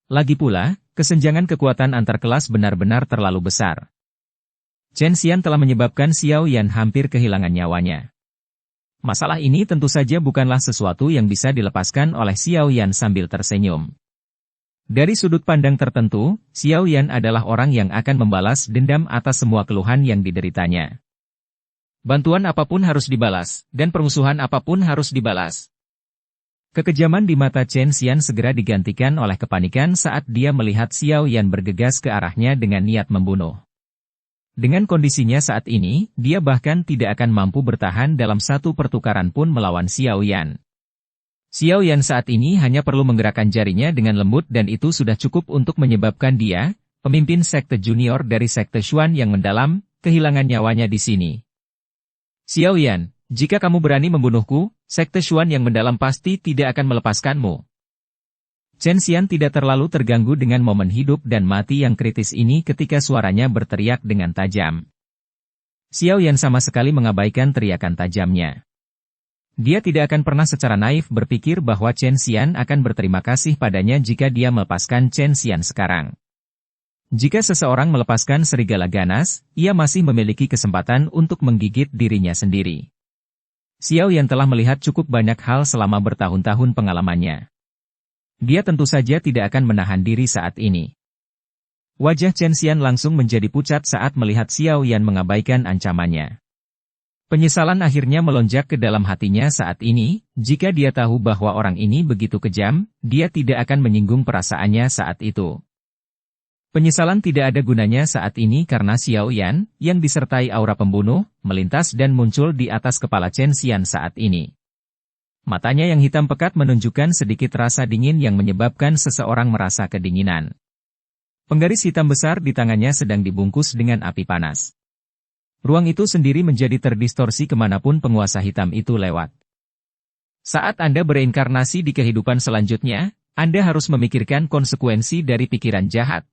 Lagi pula, kesenjangan kekuatan antar kelas benar-benar terlalu besar. Chen Xian telah menyebabkan Xiao Yan hampir kehilangan nyawanya. Masalah ini tentu saja bukanlah sesuatu yang bisa dilepaskan oleh Xiao Yan sambil tersenyum. Dari sudut pandang tertentu, Xiao Yan adalah orang yang akan membalas dendam atas semua keluhan yang dideritanya. Bantuan apapun harus dibalas, dan permusuhan apapun harus dibalas. Kekejaman di mata Chen Xian segera digantikan oleh kepanikan saat dia melihat Xiao Yan bergegas ke arahnya dengan niat membunuh. Dengan kondisinya saat ini, dia bahkan tidak akan mampu bertahan dalam satu pertukaran pun melawan Xiao Yan. Xiao Yan saat ini hanya perlu menggerakkan jarinya dengan lembut dan itu sudah cukup untuk menyebabkan dia, pemimpin sekte junior dari sekte Xuan yang mendalam, kehilangan nyawanya di sini. Xiao Yan, jika kamu berani membunuhku, sekte Xuan yang mendalam pasti tidak akan melepaskanmu. Chen Xian tidak terlalu terganggu dengan momen hidup dan mati yang kritis ini ketika suaranya berteriak dengan tajam. Xiao Yan sama sekali mengabaikan teriakan tajamnya. Dia tidak akan pernah secara naif berpikir bahwa Chen Xian akan berterima kasih padanya jika dia melepaskan Chen Xian sekarang. Jika seseorang melepaskan serigala ganas, ia masih memiliki kesempatan untuk menggigit dirinya sendiri. Xiao Yan telah melihat cukup banyak hal selama bertahun-tahun pengalamannya. Dia tentu saja tidak akan menahan diri saat ini. Wajah Chen Xian langsung menjadi pucat saat melihat Xiao Yan mengabaikan ancamannya. Penyesalan akhirnya melonjak ke dalam hatinya saat ini, jika dia tahu bahwa orang ini begitu kejam, dia tidak akan menyinggung perasaannya saat itu. Penyesalan tidak ada gunanya saat ini karena Xiao Yan, yang disertai aura pembunuh, melintas dan muncul di atas kepala Chen Xian saat ini. Matanya yang hitam pekat menunjukkan sedikit rasa dingin yang menyebabkan seseorang merasa kedinginan. Penggaris hitam besar di tangannya sedang dibungkus dengan api panas. Ruang itu sendiri menjadi terdistorsi kemanapun penguasa hitam itu lewat. Saat Anda bereinkarnasi di kehidupan selanjutnya, Anda harus memikirkan konsekuensi dari pikiran jahat.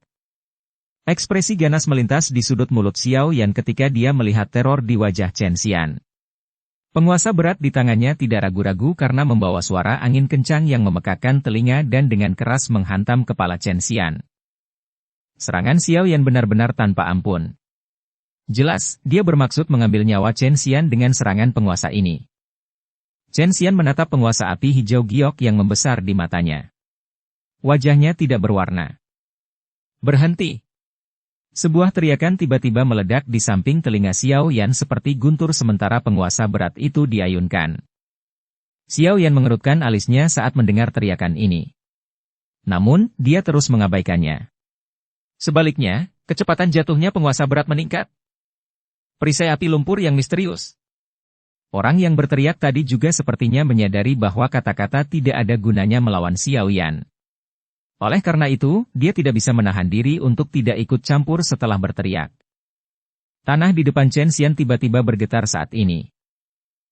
Ekspresi ganas melintas di sudut mulut Xiao Yan ketika dia melihat teror di wajah Chen Xian. Penguasa berat di tangannya tidak ragu-ragu karena membawa suara angin kencang yang memekakkan telinga dan dengan keras menghantam kepala Chen Xian. Serangan Xiao Yan benar-benar tanpa ampun. Jelas, dia bermaksud mengambil nyawa Chen Xian dengan serangan penguasa ini. Chen Xian menatap penguasa api hijau giok yang membesar di matanya. Wajahnya tidak berwarna. Berhenti! Sebuah teriakan tiba-tiba meledak di samping telinga Xiao Yan seperti guntur sementara penguasa berat itu diayunkan. Xiao Yan mengerutkan alisnya saat mendengar teriakan ini. Namun, dia terus mengabaikannya. Sebaliknya, kecepatan jatuhnya penguasa berat meningkat. Perisai api lumpur yang misterius. Orang yang berteriak tadi juga sepertinya menyadari bahwa kata-kata tidak ada gunanya melawan Xiao Yan. Oleh karena itu, dia tidak bisa menahan diri untuk tidak ikut campur setelah berteriak. Tanah di depan Chen Xian tiba-tiba bergetar saat ini.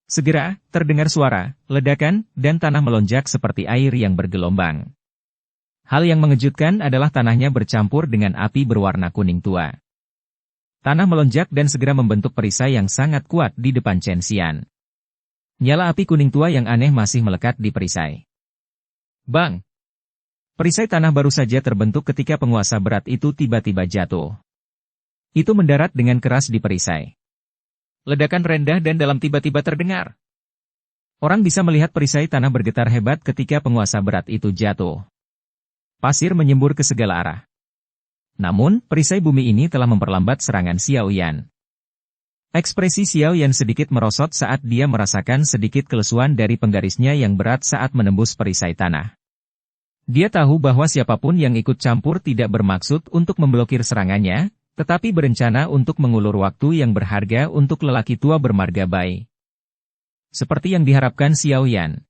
Segera, terdengar suara, ledakan, dan tanah melonjak seperti air yang bergelombang. Hal yang mengejutkan adalah tanahnya bercampur dengan api berwarna kuning tua. Tanah melonjak dan segera membentuk perisai yang sangat kuat di depan Chen Xian. Nyala api kuning tua yang aneh masih melekat di perisai. Bang! Perisai tanah baru saja terbentuk ketika penguasa berat itu tiba-tiba jatuh. Itu mendarat dengan keras di perisai. Ledakan rendah dan dalam tiba-tiba terdengar. Orang bisa melihat perisai tanah bergetar hebat ketika penguasa berat itu jatuh. Pasir menyembur ke segala arah. Namun, perisai bumi ini telah memperlambat serangan Xiao Yan. Ekspresi Xiao Yan sedikit merosot saat dia merasakan sedikit kelesuan dari penggarisnya yang berat saat menembus perisai tanah. Dia tahu bahwa siapapun yang ikut campur tidak bermaksud untuk memblokir serangannya, tetapi berencana untuk mengulur waktu yang berharga untuk lelaki tua bermarga Bai. Seperti yang diharapkan Xiao Yan.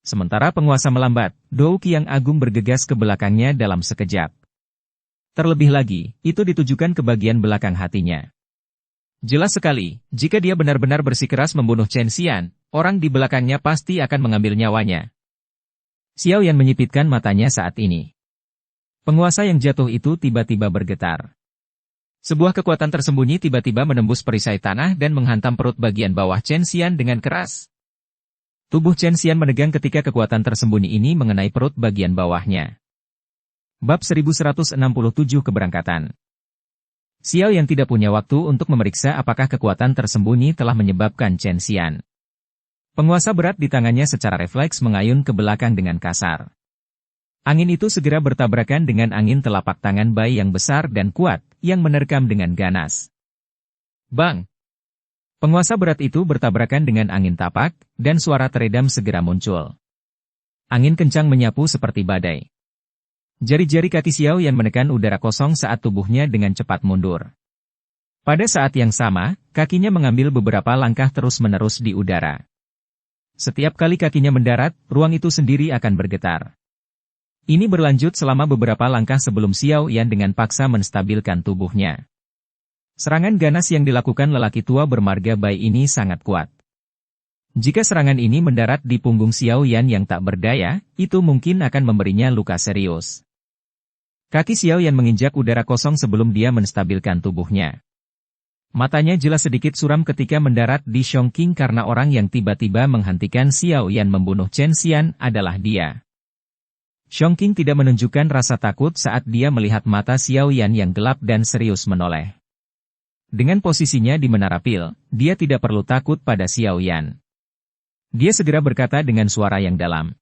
Sementara penguasa melambat, Dou Qi yang agung bergegas ke belakangnya dalam sekejap. Terlebih lagi, itu ditujukan ke bagian belakang hatinya. Jelas sekali, jika dia benar-benar bersikeras membunuh Chen Xian, orang di belakangnya pasti akan mengambil nyawanya. Xiao Yan menyipitkan matanya saat ini. Penguasa yang jatuh itu tiba-tiba bergetar. Sebuah kekuatan tersembunyi tiba-tiba menembus perisai tanah dan menghantam perut bagian bawah Chen Xian dengan keras. Tubuh Chen Xian menegang ketika kekuatan tersembunyi ini mengenai perut bagian bawahnya. Bab 1167 Keberangkatan. Xiao Yan tidak punya waktu untuk memeriksa apakah kekuatan tersembunyi telah menyebabkan Chen Xian. Penguasa berat di tangannya secara refleks mengayun ke belakang dengan kasar. Angin itu segera bertabrakan dengan angin telapak tangan Bai yang besar dan kuat, yang menerkam dengan ganas. Bang! Penguasa berat itu bertabrakan dengan angin tapak, dan suara teredam segera muncul. Angin kencang menyapu seperti badai. Jari-jari kaki Xiao Yan menekan udara kosong saat tubuhnya dengan cepat mundur. Pada saat yang sama, kakinya mengambil beberapa langkah terus-menerus di udara. Setiap kali kakinya mendarat, ruang itu sendiri akan bergetar. Ini berlanjut selama beberapa langkah sebelum Xiao Yan dengan paksa menstabilkan tubuhnya. Serangan ganas yang dilakukan lelaki tua bermarga Bai ini sangat kuat. Jika serangan ini mendarat di punggung Xiao Yan yang tak berdaya, itu mungkin akan memberinya luka serius. Kaki Xiao Yan menginjak udara kosong sebelum dia menstabilkan tubuhnya. Matanya jelas sedikit suram ketika mendarat di Chongqing karena orang yang tiba-tiba menghentikan Xiao Yan membunuh Chen Xian adalah dia. Chongqing tidak menunjukkan rasa takut saat dia melihat mata Xiao Yan yang gelap dan serius menoleh. Dengan posisinya di menara pil, dia tidak perlu takut pada Xiao Yan. Dia segera berkata dengan suara yang dalam.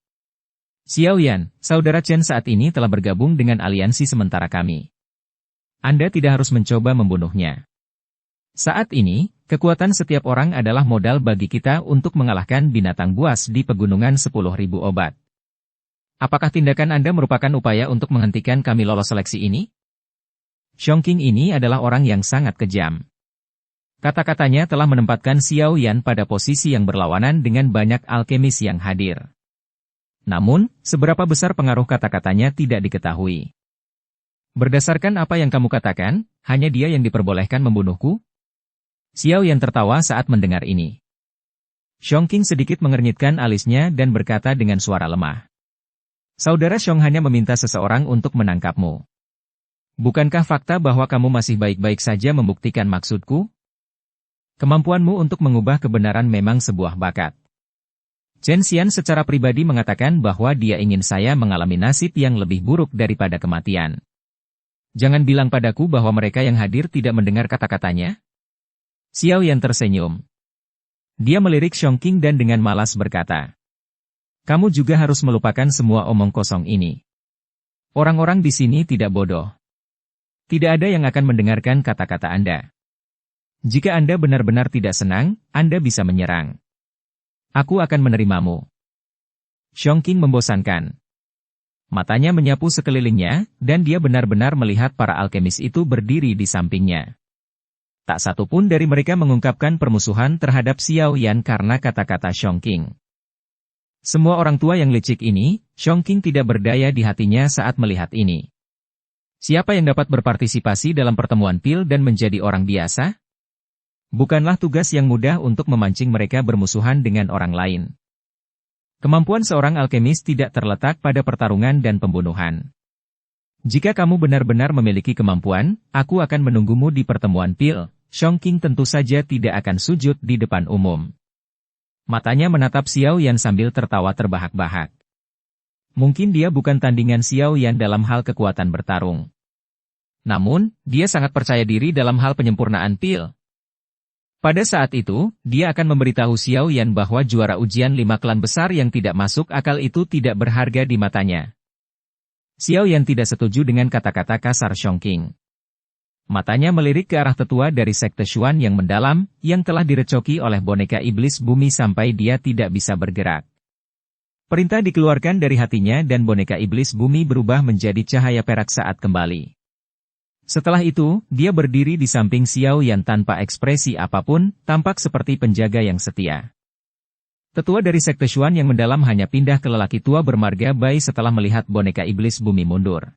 Xiao Yan, saudara Chen saat ini telah bergabung dengan aliansi sementara kami. Anda tidak harus mencoba membunuhnya. Saat ini, kekuatan setiap orang adalah modal bagi kita untuk mengalahkan binatang buas di pegunungan 10.000 obat. Apakah tindakan Anda merupakan upaya untuk menghentikan kami lolos seleksi ini? Chongqing ini adalah orang yang sangat kejam. Kata-katanya telah menempatkan Xiao Yan pada posisi yang berlawanan dengan banyak alkemis yang hadir. Namun, seberapa besar pengaruh kata-katanya tidak diketahui. Berdasarkan apa yang kamu katakan, hanya dia yang diperbolehkan membunuhku? Xiao Yan tertawa saat mendengar ini. Chongqing sedikit mengernyitkan alisnya dan berkata dengan suara lemah. Saudara Xiong hanya meminta seseorang untuk menangkapmu. Bukankah fakta bahwa kamu masih baik-baik saja membuktikan maksudku? Kemampuanmu untuk mengubah kebenaran memang sebuah bakat. Chen Xian secara pribadi mengatakan bahwa dia ingin saya mengalami nasib yang lebih buruk daripada kematian. Jangan bilang padaku bahwa mereka yang hadir tidak mendengar kata-katanya. Xiao Yan tersenyum. Dia melirik Chongqing dan dengan malas berkata, kamu juga harus melupakan semua omong kosong ini. Orang-orang di sini tidak bodoh. Tidak ada yang akan mendengarkan kata-kata Anda. Jika Anda benar-benar tidak senang, Anda bisa menyerang. Aku akan menerimamu. Chongqing membosankan. Matanya menyapu sekelilingnya, dan dia benar-benar melihat para alkemis itu berdiri di sampingnya. Tak satu pun dari mereka mengungkapkan permusuhan terhadap Xiao Yan karena kata-kata Chongqing. Semua orang tua yang licik ini, Chongqing tidak berdaya di hatinya saat melihat ini. Siapa yang dapat berpartisipasi dalam pertemuan pil dan menjadi orang biasa? Bukanlah tugas yang mudah untuk memancing mereka bermusuhan dengan orang lain. Kemampuan seorang alkemis tidak terletak pada pertarungan dan pembunuhan. Jika kamu benar-benar memiliki kemampuan, aku akan menunggumu di pertemuan pil. Chongqing tentu saja tidak akan sujud di depan umum. Matanya menatap Xiao Yan sambil tertawa terbahak-bahak. Mungkin dia bukan tandingan Xiao Yan dalam hal kekuatan bertarung. Namun, dia sangat percaya diri dalam hal penyempurnaan pil. Pada saat itu, dia akan memberitahu Xiao Yan bahwa juara ujian 5 klan besar yang tidak masuk akal itu tidak berharga di matanya. Xiao Yan tidak setuju dengan kata-kata kasar Chongqing. Matanya melirik ke arah tetua dari sekte Xuan yang mendalam, yang telah direcoki oleh boneka iblis bumi sampai dia tidak bisa bergerak. Perintah dikeluarkan dari hatinya dan boneka iblis bumi berubah menjadi cahaya perak saat kembali. Setelah itu, dia berdiri di samping Xiao Yan tanpa ekspresi apapun, tampak seperti penjaga yang setia. Tetua dari sekte Xuan yang mendalam hanya pindah ke lelaki tua bermarga Bai setelah melihat boneka iblis bumi mundur.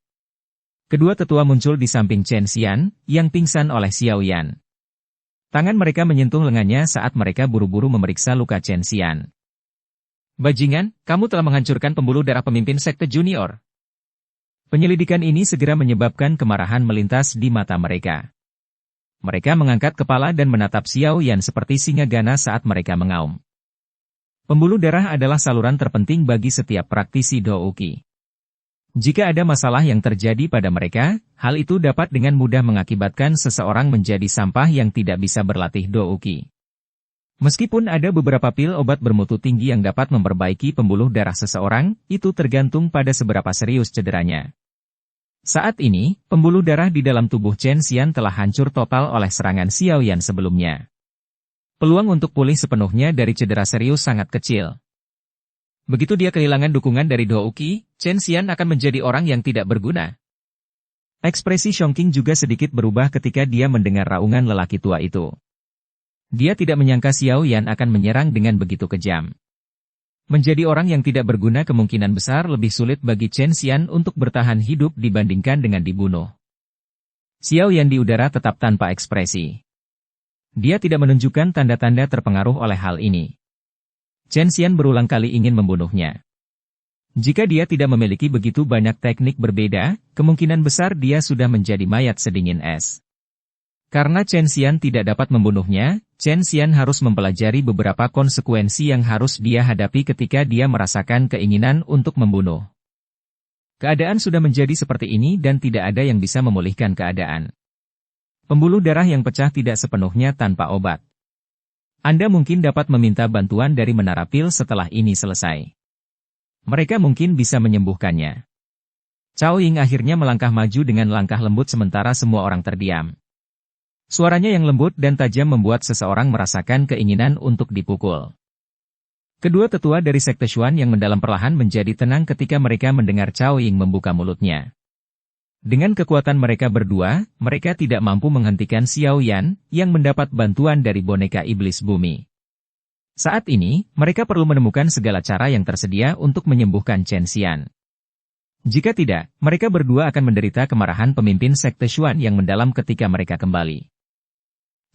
Kedua tetua muncul di samping Chen Xian, yang pingsan oleh Xiao Yan. Tangan mereka menyentuh lengannya saat mereka buru-buru memeriksa luka Chen Xian. Bajingan, kamu telah menghancurkan pembuluh darah pemimpin sekte junior. Penyelidikan ini segera menyebabkan kemarahan melintas di mata mereka. Mereka mengangkat kepala dan menatap Xiao Yan seperti singa ganas saat mereka mengaum. Pembuluh darah adalah saluran terpenting bagi setiap praktisi Douqi. Jika ada masalah yang terjadi pada mereka, hal itu dapat dengan mudah mengakibatkan seseorang menjadi sampah yang tidak bisa berlatih Douqi. Meskipun ada beberapa pil obat bermutu tinggi yang dapat memperbaiki pembuluh darah seseorang, itu tergantung pada seberapa serius cederanya. Saat ini, pembuluh darah di dalam tubuh Chen Xian telah hancur total oleh serangan Xiao Yan sebelumnya. Peluang untuk pulih sepenuhnya dari cedera serius sangat kecil. Begitu dia kehilangan dukungan dari Douqi, Chen Xian akan menjadi orang yang tidak berguna. Ekspresi Chongqing juga sedikit berubah ketika dia mendengar raungan lelaki tua itu. Dia tidak menyangka Xiao Yan akan menyerang dengan begitu kejam. Menjadi orang yang tidak berguna kemungkinan besar lebih sulit bagi Chen Xian untuk bertahan hidup dibandingkan dengan dibunuh. Xiao Yan di udara tetap tanpa ekspresi. Dia tidak menunjukkan tanda-tanda terpengaruh oleh hal ini. Chen Xian berulang kali ingin membunuhnya. Jika dia tidak memiliki begitu banyak teknik berbeda, kemungkinan besar dia sudah menjadi mayat sedingin es. Karena Chen Xian tidak dapat membunuhnya, Chen Xian harus mempelajari beberapa konsekuensi yang harus dia hadapi ketika dia merasakan keinginan untuk membunuh. Keadaan sudah menjadi seperti ini dan tidak ada yang bisa memulihkan keadaan. Pembuluh darah yang pecah tidak sepenuhnya tanpa obat. Anda mungkin dapat meminta bantuan dari menara pil setelah ini selesai. Mereka mungkin bisa menyembuhkannya. Cao Ying akhirnya melangkah maju dengan langkah lembut sementara semua orang terdiam. Suaranya yang lembut dan tajam membuat seseorang merasakan keinginan untuk dipukul. Kedua tetua dari sekte Xuan yang mendalam perlahan menjadi tenang ketika mereka mendengar Cao Ying membuka mulutnya. Dengan kekuatan mereka berdua, mereka tidak mampu menghentikan Xiao Yan, yang mendapat bantuan dari boneka iblis bumi. Saat ini, mereka perlu menemukan segala cara yang tersedia untuk menyembuhkan Chen Xian. Jika tidak, mereka berdua akan menderita kemarahan pemimpin sekte Xuan yang mendalam ketika mereka kembali.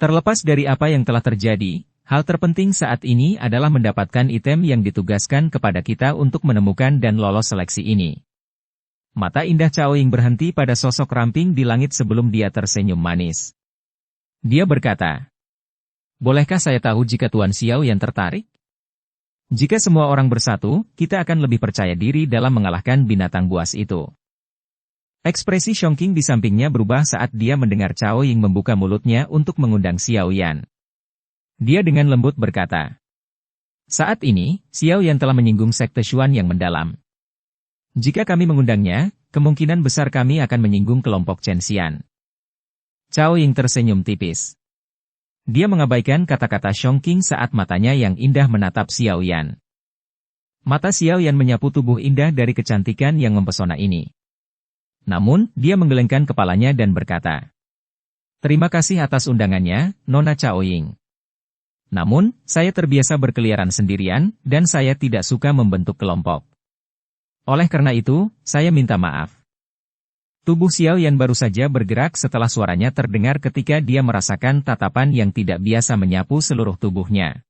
Terlepas dari apa yang telah terjadi, hal terpenting saat ini adalah mendapatkan item yang ditugaskan kepada kita untuk menemukan dan lolos seleksi ini. Mata indah Cao Ying berhenti pada sosok ramping di langit sebelum dia tersenyum manis. Dia berkata, "Bolehkah saya tahu jika Tuan Xiao Yan tertarik? Jika semua orang bersatu, kita akan lebih percaya diri dalam mengalahkan binatang buas itu." Ekspresi Chongqing di sampingnya berubah saat dia mendengar Cao Ying membuka mulutnya untuk mengundang Xiao Yan. Dia dengan lembut berkata, "Saat ini, Xiao Yan telah menyinggung sekte Xuan yang mendalam. Jika kami mengundangnya, kemungkinan besar kami akan menyinggung kelompok Chen Xian." Cao Ying tersenyum tipis. Dia mengabaikan kata-kata Chongqing saat matanya yang indah menatap Xiao Yan. Mata Xiao Yan menyapu tubuh indah dari kecantikan yang mempesona ini. Namun, dia menggelengkan kepalanya dan berkata, "Terima kasih atas undangannya, Nona Caoying. Namun, saya terbiasa berkeliaran sendirian, dan saya tidak suka membentuk kelompok. Oleh karena itu, saya minta maaf." Tubuh Xiao Yan baru saja bergerak setelah suaranya terdengar ketika dia merasakan tatapan yang tidak biasa menyapu seluruh tubuhnya.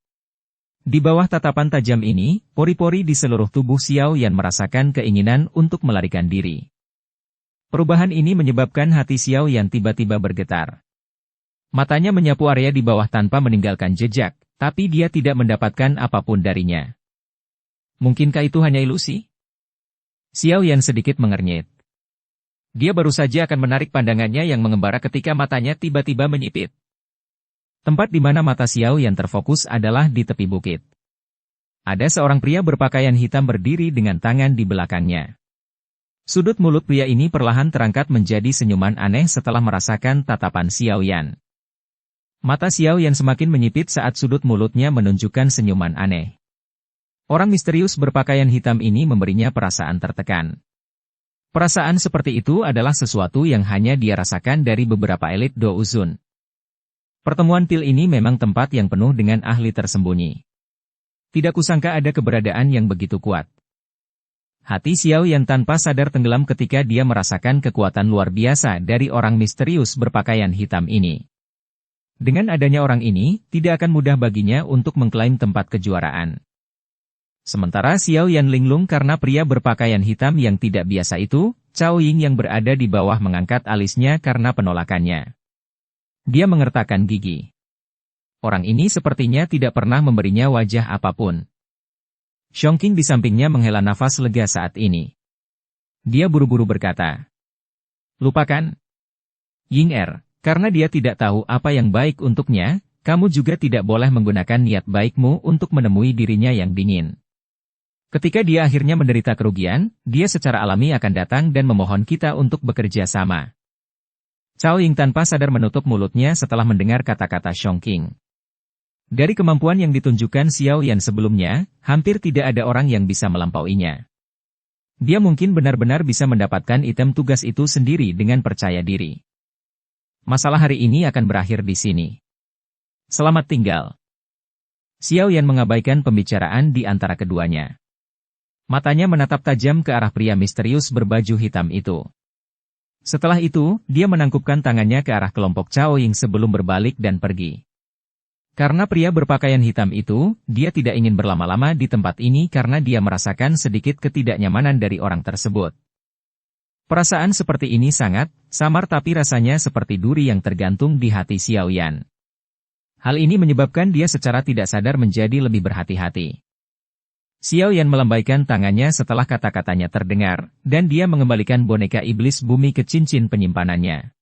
Di bawah tatapan tajam ini, pori-pori di seluruh tubuh Xiao Yan merasakan keinginan untuk melarikan diri. Perubahan ini menyebabkan hati Xiao Yan tiba-tiba bergetar. Matanya menyapu area di bawah tanpa meninggalkan jejak, tapi dia tidak mendapatkan apapun darinya. Mungkinkah itu hanya ilusi? Xiao Yan sedikit mengernyit. Dia baru saja akan menarik pandangannya yang mengembara ketika matanya tiba-tiba menyipit. Tempat di mana mata Xiao Yan terfokus adalah di tepi bukit. Ada seorang pria berpakaian hitam berdiri dengan tangan di belakangnya. Sudut mulut pria ini perlahan terangkat menjadi senyuman aneh setelah merasakan tatapan Xiao Yan. Mata Xiao Yan semakin menyipit saat sudut mulutnya menunjukkan senyuman aneh. Orang misterius berpakaian hitam ini memberinya perasaan tertekan. Perasaan seperti itu adalah sesuatu yang hanya dia rasakan dari beberapa elit Do Uzun. Pertemuan pil ini memang tempat yang penuh dengan ahli tersembunyi. Tidak kusangka ada keberadaan yang begitu kuat. Hati Xiao Yan tanpa sadar tenggelam ketika dia merasakan kekuatan luar biasa dari orang misterius berpakaian hitam ini. Dengan adanya orang ini, tidak akan mudah baginya untuk mengklaim tempat kejuaraan. Sementara Xiao Yan linglung karena pria berpakaian hitam yang tidak biasa itu, Cao Ying yang berada di bawah mengangkat alisnya karena penolakannya. Dia mengertakkan gigi. Orang ini sepertinya tidak pernah memberinya wajah apapun. Xiongqing di sampingnya menghela nafas lega saat ini. Dia buru-buru berkata, "Lupakan Ying Er, karena dia tidak tahu apa yang baik untuknya, kamu juga tidak boleh menggunakan niat baikmu untuk menemui dirinya yang dingin. Ketika dia akhirnya menderita kerugian, dia secara alami akan datang dan memohon kita untuk bekerja sama." Cao Ying tanpa sadar menutup mulutnya setelah mendengar kata-kata Xiongqing. Dari kemampuan yang ditunjukkan Xiao Yan sebelumnya, hampir tidak ada orang yang bisa melampauinya. Dia mungkin benar-benar bisa mendapatkan item tugas itu sendiri dengan percaya diri. Masalah hari ini akan berakhir di sini. Selamat tinggal. Xiao Yan mengabaikan pembicaraan di antara keduanya. Matanya menatap tajam ke arah pria misterius berbaju hitam itu. Setelah itu, dia menangkupkan tangannya ke arah kelompok Cao Ying sebelum berbalik dan pergi. Karena pria berpakaian hitam itu, dia tidak ingin berlama-lama di tempat ini karena dia merasakan sedikit ketidaknyamanan dari orang tersebut. Perasaan seperti ini sangat samar tapi rasanya seperti duri yang tergantung di hati Xiao Yan. Hal ini menyebabkan dia secara tidak sadar menjadi lebih berhati-hati. Xiao Yan melambaikan tangannya setelah kata-katanya terdengar, dan dia mengembalikan boneka iblis bumi ke cincin penyimpanannya.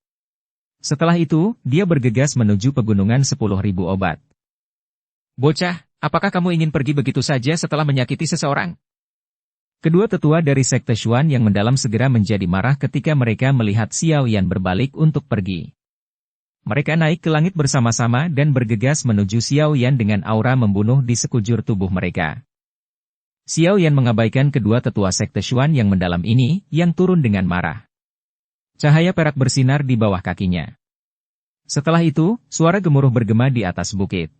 Setelah itu, dia bergegas menuju pegunungan 10.000 obat. "Bocah, apakah kamu ingin pergi begitu saja setelah menyakiti seseorang?" Kedua tetua dari Sekte Xuan yang mendalam segera menjadi marah ketika mereka melihat Xiao Yan berbalik untuk pergi. Mereka naik ke langit bersama-sama dan bergegas menuju Xiao Yan dengan aura membunuh di sekujur tubuh mereka. Xiao Yan mengabaikan kedua tetua Sekte Xuan yang mendalam ini, yang turun dengan marah. Cahaya perak bersinar di bawah kakinya. Setelah itu, suara gemuruh bergema di atas bukit.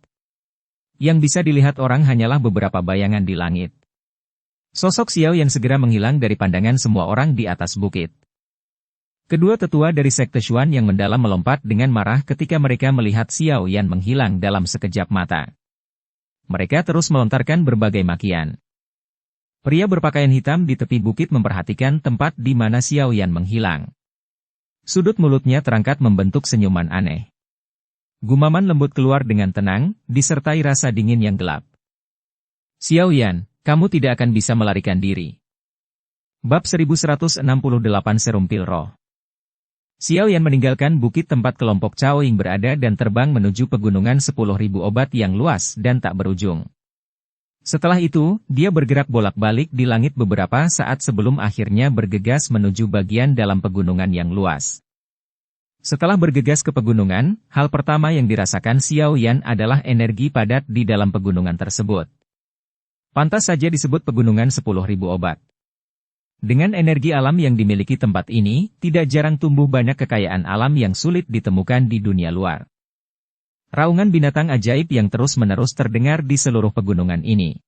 Yang bisa dilihat orang hanyalah beberapa bayangan di langit. Sosok Xiao Yan segera menghilang dari pandangan semua orang di atas bukit. Kedua tetua dari Sekte Xuan yang mendalam melompat dengan marah ketika mereka melihat Xiao Yan menghilang dalam sekejap mata. Mereka terus melontarkan berbagai makian. Pria berpakaian hitam di tepi bukit memperhatikan tempat di mana Xiao Yan menghilang. Sudut mulutnya terangkat membentuk senyuman aneh. Gumaman lembut keluar dengan tenang, disertai rasa dingin yang gelap. "Xiao Yan, kamu tidak akan bisa melarikan diri." Bab 1168 Serum Pil Roh. Xiao Yan meninggalkan bukit tempat kelompok Cao Ying berada dan terbang menuju pegunungan 10.000 obat yang luas dan tak berujung. Setelah itu, dia bergerak bolak-balik di langit beberapa saat sebelum akhirnya bergegas menuju bagian dalam pegunungan yang luas. Setelah bergegas ke pegunungan, hal pertama yang dirasakan Xiao Yan adalah energi padat di dalam pegunungan tersebut. Pantas saja disebut pegunungan 10.000 obat. Dengan energi alam yang dimiliki tempat ini, tidak jarang tumbuh banyak kekayaan alam yang sulit ditemukan di dunia luar. Raungan binatang ajaib yang terus-menerus terdengar di seluruh pegunungan ini.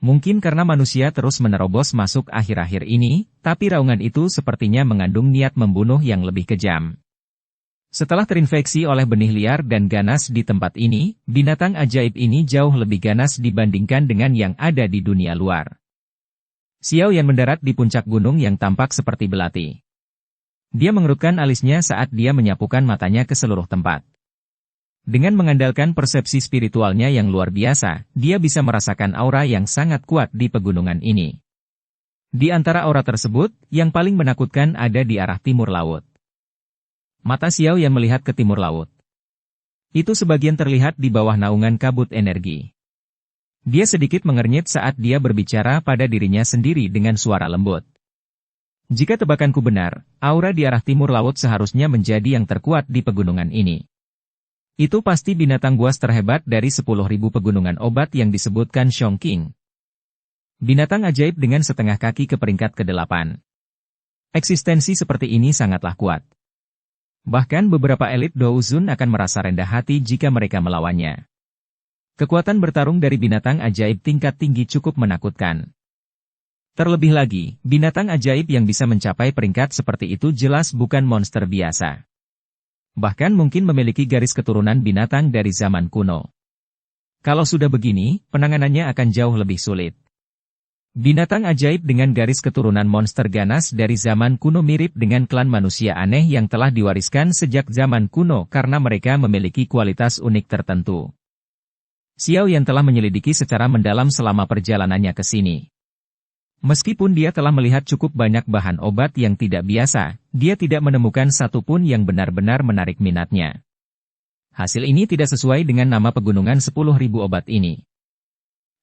Mungkin karena manusia terus menerobos masuk akhir-akhir ini, tapi raungan itu sepertinya mengandung niat membunuh yang lebih kejam. Setelah terinfeksi oleh benih liar dan ganas di tempat ini, binatang ajaib ini jauh lebih ganas dibandingkan dengan yang ada di dunia luar. Xiao Yan mendarat di puncak gunung yang tampak seperti belati. Dia mengerutkan alisnya saat dia menyapukan matanya ke seluruh tempat. Dengan mengandalkan persepsi spiritualnya yang luar biasa, dia bisa merasakan aura yang sangat kuat di pegunungan ini. Di antara aura tersebut, yang paling menakutkan ada di arah timur laut. Mata Xiao Yan melihat ke timur laut. Itu sebagian terlihat di bawah naungan kabut energi. Dia sedikit mengernyit saat dia berbicara pada dirinya sendiri dengan suara lembut. Jika tebakanku benar, aura di arah timur laut seharusnya menjadi yang terkuat di pegunungan ini. Itu pasti binatang buas terhebat dari 10.000 pegunungan obat yang disebutkan Chongqing. Binatang ajaib dengan setengah kaki ke peringkat ke-8. Eksistensi seperti ini sangatlah kuat. Bahkan beberapa elit Douzun akan merasa rendah hati jika mereka melawannya. Kekuatan bertarung dari binatang ajaib tingkat tinggi cukup menakutkan. Terlebih lagi, binatang ajaib yang bisa mencapai peringkat seperti itu jelas bukan monster biasa. Bahkan mungkin memiliki garis keturunan binatang dari zaman kuno. Kalau sudah begini, penanganannya akan jauh lebih sulit. Binatang ajaib dengan garis keturunan monster ganas dari zaman kuno mirip dengan klan manusia aneh yang telah diwariskan sejak zaman kuno karena mereka memiliki kualitas unik tertentu. Xiao Yan telah menyelidiki secara mendalam selama perjalanannya ke sini. Meskipun dia telah melihat cukup banyak bahan obat yang tidak biasa, dia tidak menemukan satupun yang benar-benar menarik minatnya. Hasil ini tidak sesuai dengan nama pegunungan 10.000 obat ini.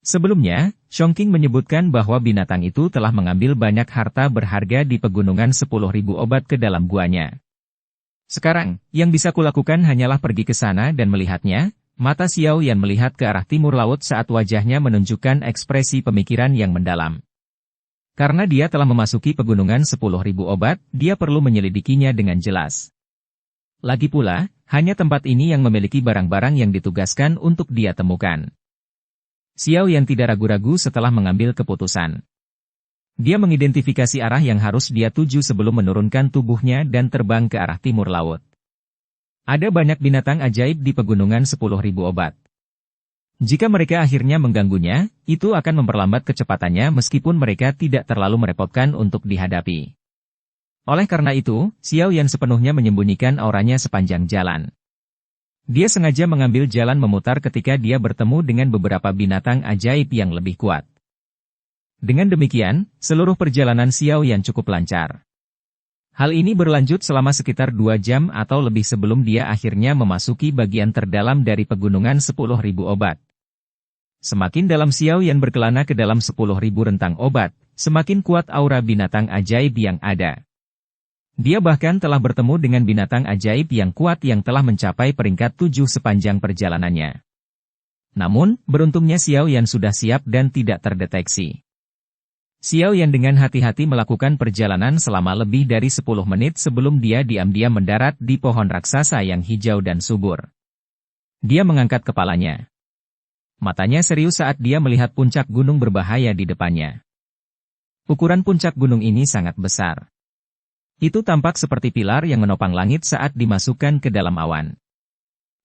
Sebelumnya, Chongqing menyebutkan bahwa binatang itu telah mengambil banyak harta berharga di pegunungan 10.000 obat ke dalam guanya. Sekarang, yang bisa kulakukan hanyalah pergi ke sana dan melihatnya. Mata Xiao Yan melihat ke arah timur laut saat wajahnya menunjukkan ekspresi pemikiran yang mendalam. Karena dia telah memasuki pegunungan 10.000 obat, dia perlu menyelidikinya dengan jelas. Lagi pula, hanya tempat ini yang memiliki barang-barang yang ditugaskan untuk dia temukan. Xiao Yan tidak ragu-ragu setelah mengambil keputusan. Dia mengidentifikasi arah yang harus dia tuju sebelum menurunkan tubuhnya dan terbang ke arah timur laut. Ada banyak binatang ajaib di pegunungan 10.000 obat. Jika mereka akhirnya mengganggunya, itu akan memperlambat kecepatannya meskipun mereka tidak terlalu merepotkan untuk dihadapi. Oleh karena itu, Xiao Yan sepenuhnya menyembunyikan auranya sepanjang jalan. Dia sengaja mengambil jalan memutar ketika dia bertemu dengan beberapa binatang ajaib yang lebih kuat. Dengan demikian, seluruh perjalanan Xiao Yan cukup lancar. Hal ini berlanjut selama sekitar 2 jam atau lebih sebelum dia akhirnya memasuki bagian terdalam dari pegunungan 10.000 obat. Semakin dalam Xiao Yan berkelana ke dalam 10.000 rentang obat, semakin kuat aura binatang ajaib yang ada. Dia bahkan telah bertemu dengan binatang ajaib yang kuat yang telah mencapai peringkat 7 sepanjang perjalanannya. Namun, beruntungnya Xiao Yan sudah siap dan tidak terdeteksi. Xiao Yan dengan hati-hati melakukan perjalanan selama lebih dari 10 menit sebelum dia diam-diam mendarat di pohon raksasa yang hijau dan subur. Dia mengangkat kepalanya. Matanya serius saat dia melihat puncak gunung berbahaya di depannya. Ukuran puncak gunung ini sangat besar. Itu tampak seperti pilar yang menopang langit saat dimasukkan ke dalam awan.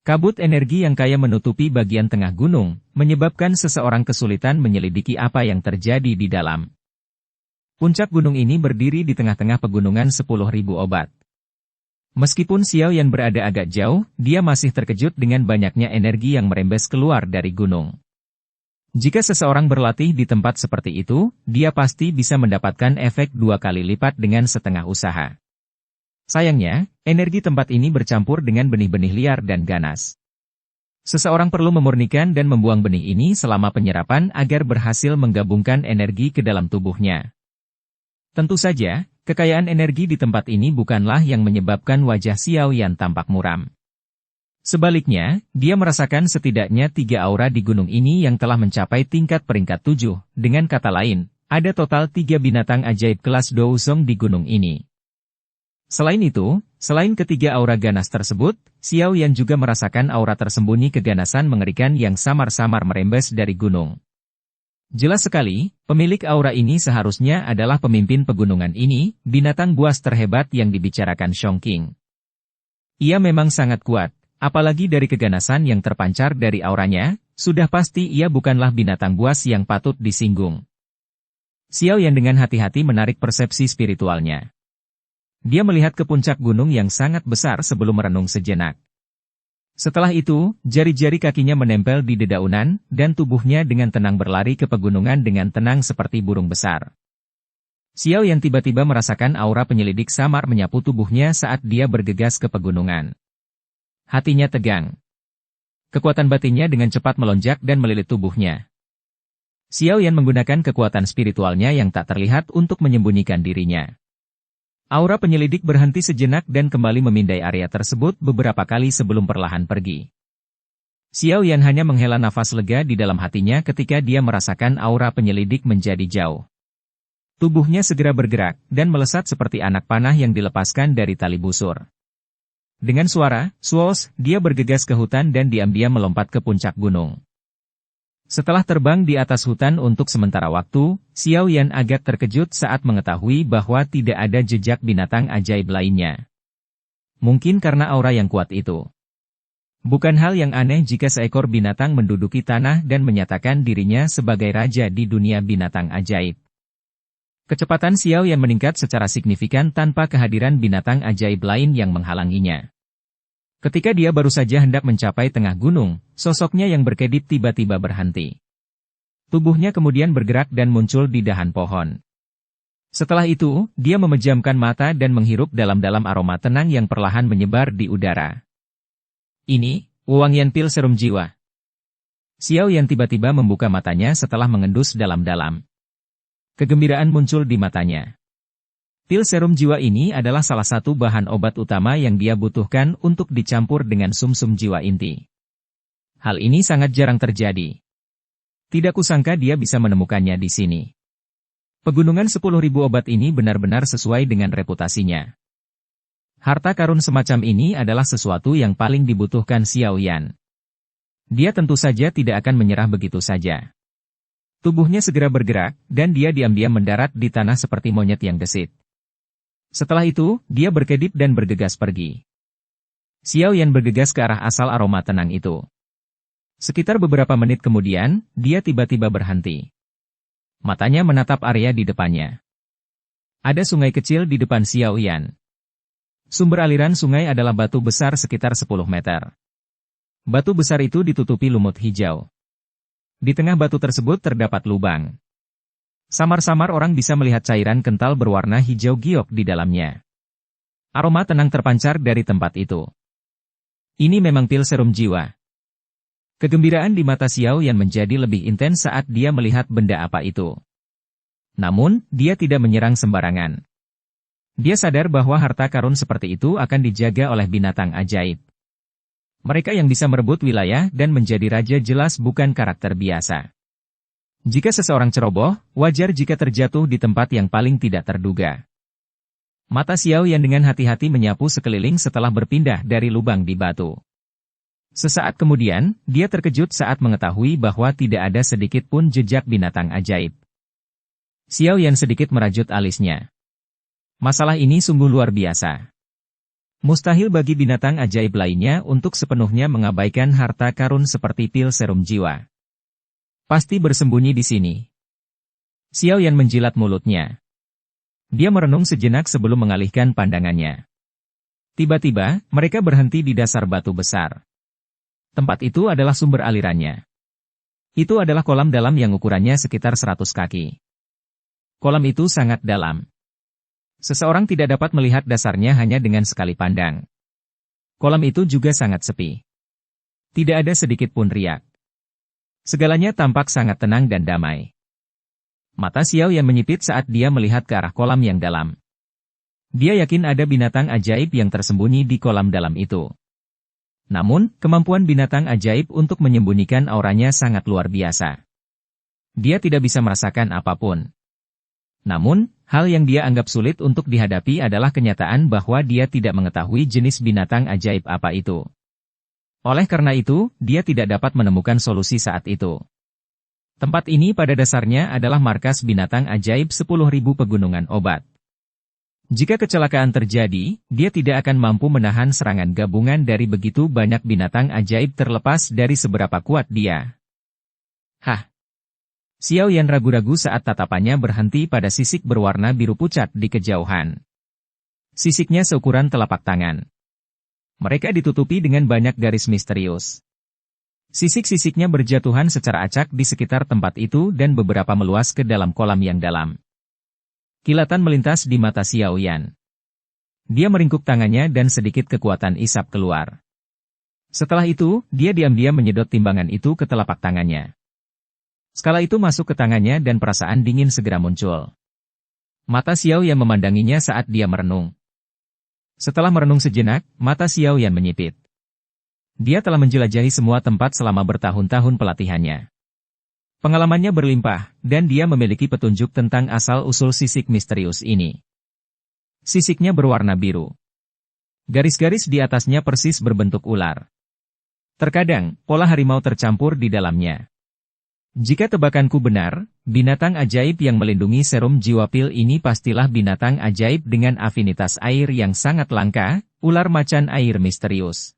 Kabut energi yang kaya menutupi bagian tengah gunung, menyebabkan seseorang kesulitan menyelidiki apa yang terjadi di dalam. Puncak gunung ini berdiri di tengah-tengah pegunungan 10.000 obat. Meskipun Xiao Yan berada agak jauh, dia masih terkejut dengan banyaknya energi yang merembes keluar dari gunung. Jika seseorang berlatih di tempat seperti itu, dia pasti bisa mendapatkan efek 2 kali lipat dengan setengah usaha. Sayangnya, energi tempat ini bercampur dengan benih-benih liar dan ganas. Seseorang perlu memurnikan dan membuang benih ini selama penyerapan agar berhasil menggabungkan energi ke dalam tubuhnya. Tentu saja, kekayaan energi di tempat ini bukanlah yang menyebabkan wajah Xiao Yan tampak muram. Sebaliknya, dia merasakan setidaknya 3 aura di gunung ini yang telah mencapai tingkat peringkat 7. Dengan kata lain, ada total 3 binatang ajaib kelas Douzong di gunung ini. Selain itu, selain ketiga aura ganas tersebut, Xiao Yan juga merasakan aura tersembunyi keganasan mengerikan yang samar-samar merembes dari gunung. Jelas sekali, pemilik aura ini seharusnya adalah pemimpin pegunungan ini, binatang buas terhebat yang dibicarakan Shongqing. Ia memang sangat kuat. Apalagi dari keganasan yang terpancar dari auranya, sudah pasti ia bukanlah binatang buas yang patut disinggung. Xiao Yan dengan hati-hati menarik persepsi spiritualnya. Dia melihat ke puncak gunung yang sangat besar sebelum merenung sejenak. Setelah itu, jari-jari kakinya menempel di dedaunan, dan tubuhnya dengan tenang berlari ke pegunungan dengan tenang seperti burung besar. Xiao Yan tiba-tiba merasakan aura penyelidik samar menyapu tubuhnya saat dia bergegas ke pegunungan. Hatinya tegang. Kekuatan batinnya dengan cepat melonjak dan melilit tubuhnya. Xiao Yan menggunakan kekuatan spiritualnya yang tak terlihat untuk menyembunyikan dirinya. Aura penyelidik berhenti sejenak dan kembali memindai area tersebut beberapa kali sebelum perlahan pergi. Xiao Yan hanya menghela nafas lega di dalam hatinya ketika dia merasakan aura penyelidik menjadi jauh. Tubuhnya segera bergerak dan melesat seperti anak panah yang dilepaskan dari tali busur. Dengan suara, "Swoosh," dia bergegas ke hutan dan diam-diam melompat ke puncak gunung. Setelah terbang di atas hutan untuk sementara waktu, Xiao Yan agak terkejut saat mengetahui bahwa tidak ada jejak binatang ajaib lainnya. Mungkin karena aura yang kuat itu. Bukan hal yang aneh jika seekor binatang menduduki tanah dan menyatakan dirinya sebagai raja di dunia binatang ajaib. Kecepatan Xiao Yan meningkat secara signifikan tanpa kehadiran binatang ajaib lain yang menghalanginya. Ketika dia baru saja hendak mencapai tengah gunung, sosoknya yang berkedip tiba-tiba berhenti. Tubuhnya kemudian bergerak dan muncul di dahan pohon. Setelah itu, dia memejamkan mata dan menghirup dalam-dalam aroma tenang yang perlahan menyebar di udara. Ini, wewangian pil serum jiwa. Xiao Yan tiba-tiba membuka matanya setelah mengendus dalam-dalam. Kegembiraan muncul di matanya. Pil serum jiwa ini adalah salah satu bahan obat utama yang dia butuhkan untuk dicampur dengan sumsum jiwa inti. Hal ini sangat jarang terjadi. Tidak kusangka dia bisa menemukannya di sini. Pegunungan 10.000 obat ini benar-benar sesuai dengan reputasinya. Harta karun semacam ini adalah sesuatu yang paling dibutuhkan Xiao Yan. Dia tentu saja tidak akan menyerah begitu saja. Tubuhnya segera bergerak, dan dia diam-diam mendarat di tanah seperti monyet yang gesit. Setelah itu, dia berkedip dan bergegas pergi. Xiao Yan bergegas ke arah asal aroma tenang itu. Sekitar beberapa menit kemudian, dia tiba-tiba berhenti. Matanya menatap area di depannya. Ada sungai kecil di depan Xiao Yan. Sumber aliran sungai adalah batu besar sekitar 10 meter. Batu besar itu ditutupi lumut hijau. Di tengah batu tersebut terdapat lubang. Samar-samar orang bisa melihat cairan kental berwarna hijau giok di dalamnya. Aroma tenang terpancar dari tempat itu. Ini memang pil serum jiwa. Kegembiraan di mata Xiao Yan menjadi lebih intens saat dia melihat benda apa itu. Namun, dia tidak menyerang sembarangan. Dia sadar bahwa harta karun seperti itu akan dijaga oleh binatang ajaib. Mereka yang bisa merebut wilayah dan menjadi raja jelas bukan karakter biasa. Jika seseorang ceroboh, wajar jika terjatuh di tempat yang paling tidak terduga. Mata Xiao Yan dengan hati-hati menyapu sekeliling setelah berpindah dari lubang di batu. Sesaat kemudian, dia terkejut saat mengetahui bahwa tidak ada sedikit pun jejak binatang ajaib. Xiao Yan sedikit merajut alisnya. Masalah ini sungguh luar biasa. Mustahil bagi binatang ajaib lainnya untuk sepenuhnya mengabaikan harta karun seperti pil serum jiwa. Pasti bersembunyi di sini. Xiao Yan menjilat mulutnya. Dia merenung sejenak sebelum mengalihkan pandangannya. Tiba-tiba, mereka berhenti di dasar batu besar. Tempat itu adalah sumber alirannya. Itu adalah kolam dalam yang ukurannya sekitar 100 kaki. Kolam itu sangat dalam. Seseorang tidak dapat melihat dasarnya hanya dengan sekali pandang. Kolam itu juga sangat sepi. Tidak ada sedikit pun riak. Segalanya tampak sangat tenang dan damai. Mata Xiao Yan menyipit saat dia melihat ke arah kolam yang dalam. Dia yakin ada binatang ajaib yang tersembunyi di kolam dalam itu. Namun, kemampuan binatang ajaib untuk menyembunyikan auranya sangat luar biasa. Dia tidak bisa merasakan apapun. Namun, hal yang dia anggap sulit untuk dihadapi adalah kenyataan bahwa dia tidak mengetahui jenis binatang ajaib apa itu. Oleh karena itu, dia tidak dapat menemukan solusi saat itu. Tempat ini pada dasarnya adalah markas binatang ajaib 10.000 pegunungan obat. Jika kecelakaan terjadi, dia tidak akan mampu menahan serangan gabungan dari begitu banyak binatang ajaib terlepas dari seberapa kuat dia. Hah! Xiao Yan ragu-ragu saat tatapannya berhenti pada sisik berwarna biru pucat di kejauhan. Sisiknya seukuran telapak tangan. Mereka ditutupi dengan banyak garis misterius. Sisik-sisiknya berjatuhan secara acak di sekitar tempat itu dan beberapa meluas ke dalam kolam yang dalam. Kilatan melintas di mata Xiao Yan. Dia meringkuk tangannya dan sedikit kekuatan isap keluar. Setelah itu, dia diam-diam menyedot timbangan itu ke telapak tangannya. Skala itu masuk ke tangannya dan perasaan dingin segera muncul. Mata Xiao Yan memandanginya saat dia merenung. Setelah merenung sejenak, mata Xiao Yan menyipit. Dia telah menjelajahi semua tempat selama bertahun-tahun pelatihannya. Pengalamannya berlimpah, dan dia memiliki petunjuk tentang asal-usul sisik misterius ini. Sisiknya berwarna biru. Garis-garis di atasnya persis berbentuk ular. Terkadang, pola harimau tercampur di dalamnya. Jika tebakanku benar, binatang ajaib yang melindungi serum jiwa pil ini pastilah binatang ajaib dengan afinitas air yang sangat langka, ular macan air misterius.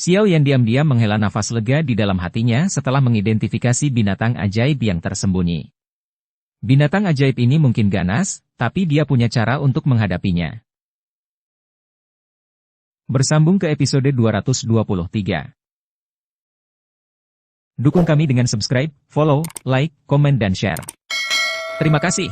Xiao Yan diam-diam menghela nafas lega di dalam hatinya setelah mengidentifikasi binatang ajaib yang tersembunyi. Binatang ajaib ini mungkin ganas, tapi dia punya cara untuk menghadapinya. Bersambung ke episode 223. Dukung kami dengan subscribe, follow, like, komen dan share. Terima kasih.